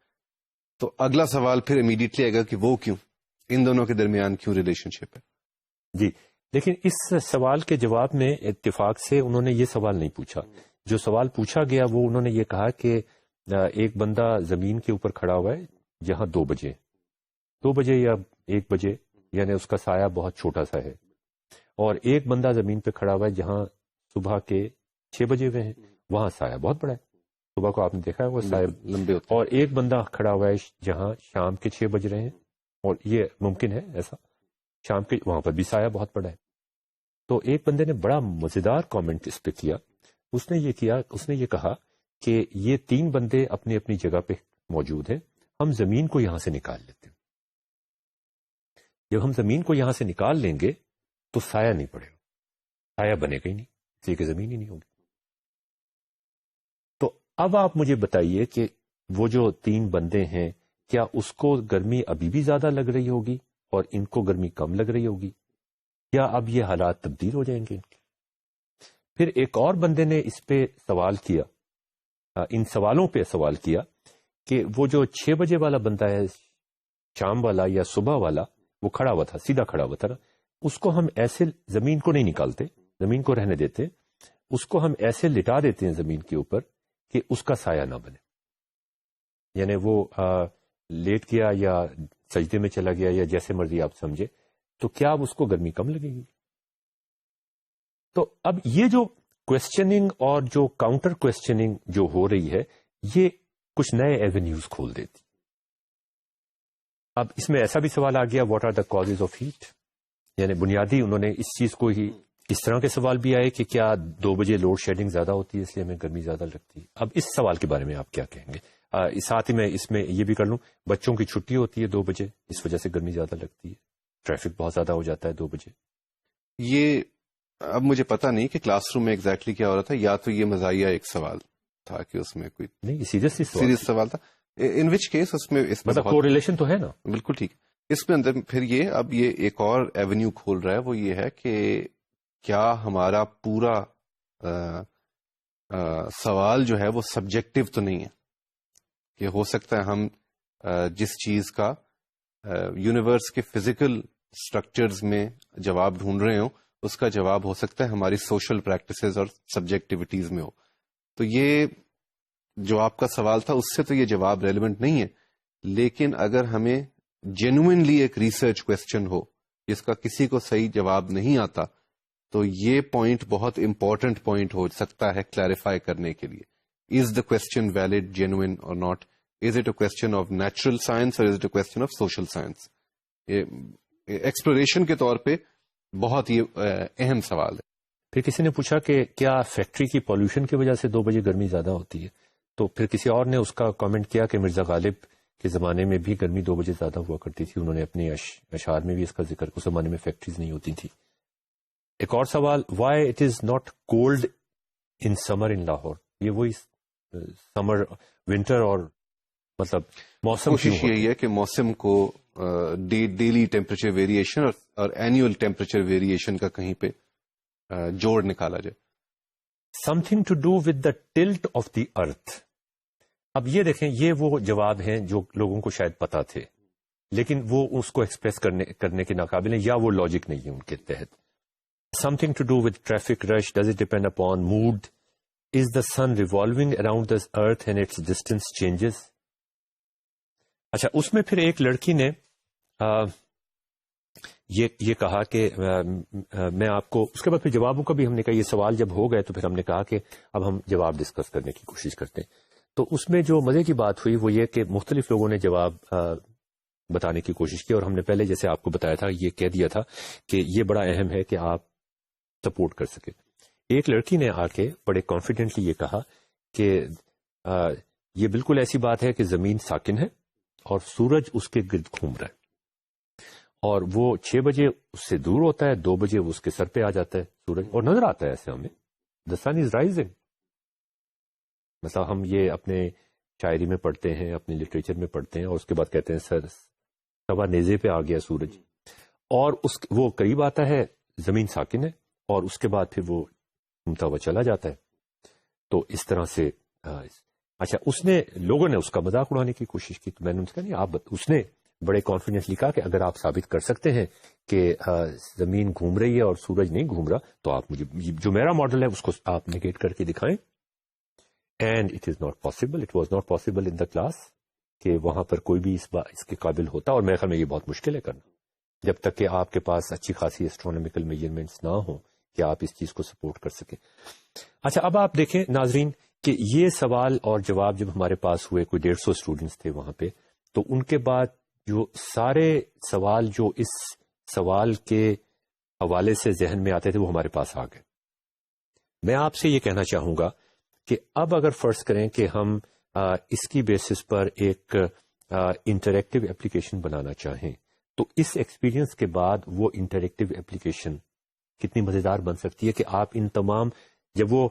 تو اگلا سوال پھر امیڈیٹلی آئے گا کہ وہ کیوں، ان دونوں کے درمیان کیوں ریلیشن شپ ہے. جی، لیکن اس سوال کے جواب میں اتفاق سے انہوں نے یہ سوال نہیں پوچھا. جو سوال پوچھا گیا وہ انہوں نے یہ کہا کہ ایک بندہ زمین کے اوپر کھڑا ہوا ہے جہاں 2 بجے یا 1 بجے، یعنی اس کا سایہ بہت چھوٹا سا ہے، اور ایک بندہ زمین پہ کھڑا ہوا ہے جہاں صبح کے 6 بجے ہوئے ہیں، وہاں سایہ بہت بڑا ہے، صبح کو آپ نے دیکھا ہے وہ سایہ لمبے ہوتے ہیں. اور ایک بندہ کھڑا ہوا ہے جہاں شام کے 6 بج رہے ہیں، اور یہ ممکن ہے ایسا، شام کے وہاں پر بھی سایہ بہت بڑا ہے. تو ایک بندے نے بڑا مزیدار کامنٹ اس پہ کیا. اس نے یہ کہا کہ یہ 3 بندے اپنی اپنی جگہ پہ موجود ہیں، ہم زمین کو یہاں سے نکال لیتے ہیں. جب ہم زمین کو یہاں سے نکال لیں گے تو سایہ نہیں پڑے گا، سایہ بنے گا ہی نہیں، اس لیے کہ زمین ہی نہیں ہوگی. تو اب آپ مجھے بتائیے کہ وہ جو 3 بندے ہیں، کیا اس کو گرمی ابھی بھی زیادہ لگ رہی ہوگی اور ان کو گرمی کم لگ رہی ہوگی، یا اب یہ حالات تبدیل ہو جائیں گے ان کے؟ پھر ایک اور بندے نے اس پہ سوال کیا، ان سوالوں پہ سوال کیا کہ وہ جو 6 بجے والا بندہ ہے، شام والا یا صبح والا، وہ کھڑا ہوا تھا، سیدھا کھڑا ہوا تھا، اس کو ہم ایسے زمین کو نہیں نکالتے، زمین کو رہنے دیتے، اس کو ہم ایسے لٹا دیتے ہیں زمین کے اوپر کہ اس کا سایہ نہ بنے. یعنی وہ لیٹ گیا یا سجدے میں چلا گیا یا جیسے مرضی آپ سمجھے، تو کیا اب اس کو گرمی کم لگے گی؟ تو اب یہ جو کوشچننگ اور جو کاؤنٹر کوشچننگ جو ہو رہی ہے، یہ کچھ نئے ایونیوز کھول دیتی. اب اس میں ایسا بھی سوال آ گیا، what are the causes of heat? یعنی بنیادی انہوں نے اس چیز کو ہی، اس طرح کے سوال بھی آئے کہ کیا 2 بجے لوڈ شیڈنگ زیادہ ہوتی ہے اس لیے ہمیں گرمی زیادہ لگتی ہے. اب اس سوال کے بارے میں آپ کیا کہیں گے؟ ساتھ ہی میں اس میں یہ بھی کر لوں، بچوں کی چھٹی ہوتی ہے 2 بجے، اس وجہ سے گرمی زیادہ لگتی ہے، ٹریفک بہت زیادہ ہو جاتا ہے 2 بجے. یہ اب مجھے پتا نہیں کہ کلاس روم میں ایگزیکٹلی کیا ہو رہا تھا، یا تو یہ مزاحیہ ایک سوال تھا کہ اس میں کوئی نہیں، سیریس سوال تھا، ان وچ کیس اس میں مطلب کوریلیشن تو ہے نا. بالکل ٹھیک. اس میں اندر پھر یہ اب یہ ایک اور ایونیو کھول رہا ہے، وہ یہ ہے کہ کیا ہمارا پورا سوال جو ہے وہ سبجیکٹو تو نہیں ہے، کہ ہو سکتا ہے ہم جس چیز کا یونیورس کے فزیکل اسٹرکچرز میں جواب ڈھونڈ رہے ہوں، اس کا جواب ہو سکتا ہے ہماری سوشل پریکٹسز اور سبجیکٹیوٹیز میں ہو. تو یہ جو آپ کا سوال تھا اس سے تو یہ جواب ریلیونٹ نہیں ہے، لیکن اگر ہمیں جینوئنلی ایک ریسرچ کوسچن ہو جس کا کسی کو صحیح جواب نہیں آتا، تو یہ پوائنٹ بہت امپورٹنٹ پوائنٹ ہو سکتا ہے کلیریفائی کرنے کے لیے. Is the question valid, genuine or not? Is it a question of natural science or is it a question of social science? یہ ایکسپلوریشن کے طور پہ بہت ہی اہم سوال ہے. پھر کسی نے پوچھا کہ کیا فیکٹری کی پولوشن کی وجہ سے 2 بجے گرمی زیادہ ہوتی ہے؟ تو پھر کسی اور نے اس کا کامنٹ کیا کہ مرزا غالب کے زمانے میں بھی گرمی 2 بجے زیادہ ہوا کرتی تھی، انہوں نے اپنے اشعار میں بھی اس کا ذکر، اس زمانے میں فیکٹریز نہیں ہوتی تھی. ایک اور سوال، why it is not cold in summer in Lahore? یہ وہی سمر ونٹر اور مطلب موسم کوشش یہی ہے کہ موسم کو ڈیلی ٹیمپریچر ویریشن اور اینیول ٹیمپریچر ویریشن کا کہیں پہ جوڑ نکالا جائے. Something to do with the tilt of the earth. اب یہ دیکھیں، یہ وہ جواب ہیں جو لوگوں کو شاید پتا تھے، لیکن وہ اس کو ایکسپریس کرنے کے ناقابل ہیں، یا وہ لاجک نہیں ہے ان کے تحت. Something to do with traffic rush, does it depend upon mood? Is the sun revolving around the earth and its distance changes? اچھا، اس میں پھر ایک لڑکی نے یہ کہا کہ میں آپ کو، اس کے بعد پھر جوابوں کا بھی ہم نے کہا، یہ سوال جب ہو گئے تو پھر ہم نے کہا کہ اب ہم جواب ڈسکس کرنے کی کوشش کرتے ہیں. تو اس میں جو مزے کی بات ہوئی وہ یہ کہ مختلف لوگوں نے جواب بتانے کی کوشش کی، اور ہم نے پہلے جیسے آپ کو بتایا تھا، یہ کہہ دیا تھا کہ یہ بڑا اہم ہے کہ آپ سپورٹ کر سکیں. ایک لڑکی نے آ کے بڑے کانفیڈنٹلی یہ کہا کہ یہ بالکل ایسی بات ہے کہ زمین ساکن ہے اور سورج اس کے گرد گھوم رہا ہے، اور وہ 6 بجے اس سے دور ہوتا ہے، 2 بجے وہ اس کے سر پہ آ جاتا ہے سورج، اور نظر آتا ہے ایسے ہمیں، دا سن از رائزنگ. مثلا ہم یہ اپنے شاعری میں پڑھتے ہیں، اپنے لٹریچر میں پڑھتے ہیں، اور اس کے بعد کہتے ہیں سر سوا نیزے پہ آ گیا سورج، اور وہ قریب آتا ہے، زمین ساکن ہے، اور اس کے بعد پھر وہ گھومتا ہوا چلا جاتا ہے. تو اس طرح سے اچھا، لوگوں نے اس کا مذاق اڑانے کی کوشش کی، تو میں نے ان سے کہا نہیں، آپ، اس نے بڑے کانفیڈنٹلی کہا کہ اگر آپ ثابت کر سکتے ہیں کہ زمین گھوم رہی ہے اور سورج نہیں گھوم رہا، تو آپ مجھے جو میرا ماڈل ہے اس کو آپ نیگیٹ کر کے دکھائیں. And it is not possible, it was not possible in the class کہ وہاں پر کوئی بھی اس کے قابل ہوتا، اور میرے خیال میں یہ بہت مشکل ہے کرنا، جب تک کہ آپ کے پاس اچھی خاصی اسٹرونومیکل میجرمنٹس نہ ہوں کہ آپ اس چیز کو سپورٹ کر سکیں. اچھا اب آپ دیکھیں ناظرین کہ یہ سوال اور جواب جب ہمارے پاس ہوئے، کوئی 150 اسٹوڈنٹس تھے وہاں پہ، تو ان کے بعد جو سارے سوال جو اس سوال کے حوالے سے ذہن میں آتے تھے وہ ہمارے پاس آ گئے. میں آپ سے یہ کہنا چاہوں گا کہ اب اگر فرض کریں کہ ہم اس کی بیسس پر ایک انٹریکٹیو اپلیکیشن بنانا چاہیں تو اس ایکسپیرینس کے بعد وہ انٹریکٹیو اپلیکیشن کتنی مزیدار بن سکتی ہے کہ آپ ان تمام، جب وہ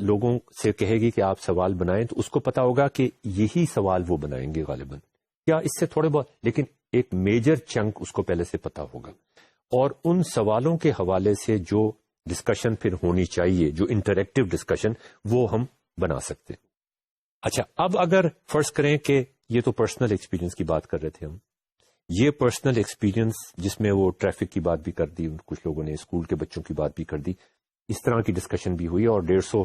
لوگوں سے کہے گی کہ آپ سوال بنائیں تو اس کو پتا ہوگا کہ یہی سوال وہ بنائیں گے غالباً، یا اس سے تھوڑے بہت، لیکن ایک میجر چنک اس کو پہلے سے پتا ہوگا، اور ان سوالوں کے حوالے سے جو ڈسکشن پھر ہونی چاہیے، جو انٹریکٹیو ڈسکشن، وہ ہم بنا سکتے ہیں. اچھا اب اگر فرض کریں کہ یہ تو پرسنل ایکسپیرینس کی بات کر رہے تھے ہم، یہ پرسنل ایکسپیرینس جس میں وہ ٹریفک کی بات بھی کر دی، کچھ لوگوں نے اسکول کے بچوں کی بات بھی کر دی، اس طرح کی ڈسکشن بھی ہوئی اور 150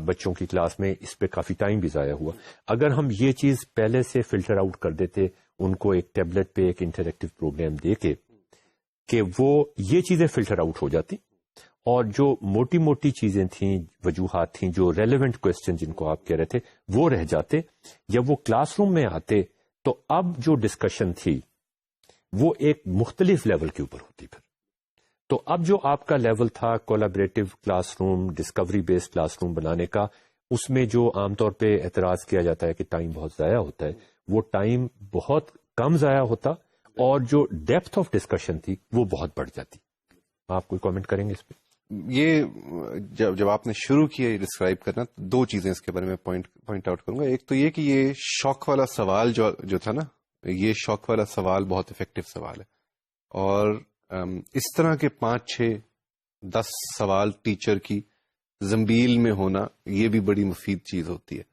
بچوں کی کلاس میں اس پہ کافی ٹائم بھی ضائع ہوا. اگر ہم یہ چیز پہلے سے فلٹر آؤٹ کر دیتے، ان کو ایک ٹیبلٹ پہ ایک انٹریکٹیو پروگرام دے کے کہ وہ یہ چیزیں فلٹر آؤٹ ہو جاتی، اور جو موٹی موٹی چیزیں تھیں، وجوہات تھیں، جو ریلیونٹ کوسچن جن کو آپ کہہ رہے تھے وہ رہ جاتے، جب وہ کلاس روم میں آتے تو اب جو ڈسکشن تھی وہ ایک مختلف لیول کے اوپر ہوتی. پھر تو اب جو آپ کا لیول تھا collaborative class room, Discovery based class room بنانے کا، اس میں جو عام طور پہ اعتراض کیا جاتا ہے کہ ٹائم بہت ضائع ہوتا ہے، وہ ٹائم بہت کم ضائع ہوتا اور جو ڈیپتھ آف ڈسکشن تھی وہ بہت بڑھ جاتی. آپ کوئی کامنٹ کریں گے اس پہ؟ یہ جب آپ نے شروع کیا یہ ڈسکرائب کرنا، دو چیزیں اس کے بارے میں پوائنٹ آؤٹ کروں گا. ایک تو یہ کہ یہ شوق والا سوال جو تھا نا، یہ شوق والا سوال بہت افیکٹو سوال ہے، اور اس طرح کے 5 6 10 سوال ٹیچر کی زنبیل میں ہونا یہ بھی بڑی مفید چیز ہوتی ہے.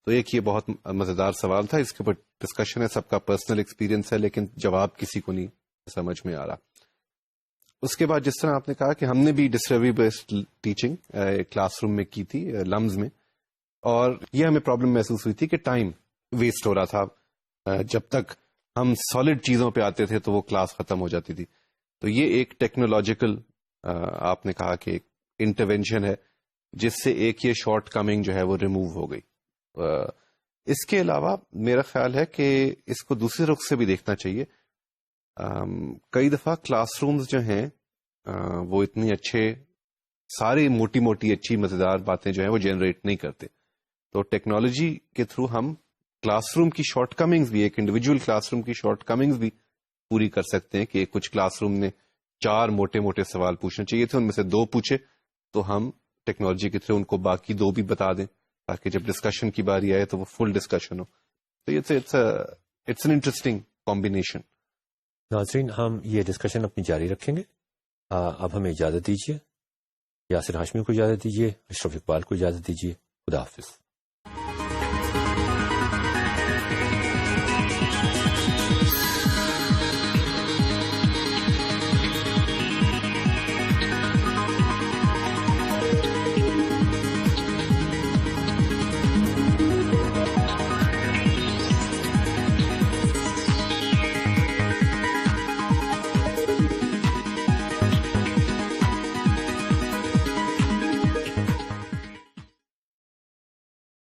تو ایک یہ بہت مزیدار سوال تھا، اس کے اوپر ڈسکشن ہے، سب کا پرسنل ایکسپیرینس ہے، لیکن جواب کسی کو نہیں سمجھ میں آ رہا. اس کے بعد جس طرح آپ نے کہا کہ ہم نے بھی Discovery based teaching class room میں کی تھی لمز میں، اور یہ ہمیں پرابلم محسوس ہوئی تھی کہ ٹائم ویسٹ ہو رہا تھا. جب تک ہم سالڈ چیزوں پہ آتے تھے تو وہ کلاس ختم ہو جاتی تھی. تو یہ ایک ٹیکنالوجیکل آپ نے کہا کہ ایک انٹرونشن ہے جس سے ایک یہ شارٹ کمنگ جو ہے وہ ریموو ہو گئی. اس کے علاوہ میرا خیال ہے کہ اس کو دوسرے رخ سے بھی دیکھنا چاہیے. کئی دفعہ کلاس رومز جو ہیں وہ اتنی اچھے، ساری موٹی موٹی اچھی مزیدار باتیں جو ہیں وہ جنریٹ نہیں کرتے. تو ٹیکنالوجی کے تھرو ہم کلاس روم کی شارٹ کمنگز بھی، ایک انڈیویجول کلاس روم کی شارٹ کمنگز بھی پوری کر سکتے ہیں. کہ کچھ کلاس روم نے 4 موٹے موٹے سوال پوچھنے چاہیے تھے، ان میں سے 2 پوچھے، تو ہم ٹیکنالوجی کے تھرو ان کو باقی 2 بھی بتا دیں تاکہ جب ڈسکشن کی باری آئے تو وہ فل ڈسکشن ہو. تو اٹس این انٹرسٹنگ کمبینیشن. ناظرین ہم یہ ڈسکشن اپنی جاری رکھیں گے. اب ہمیں اجازت دیجیے، یاسر ہاشمی کو اجازت دیجیے، اشرف اقبال کو اجازت دیجیے. خدا حافظ.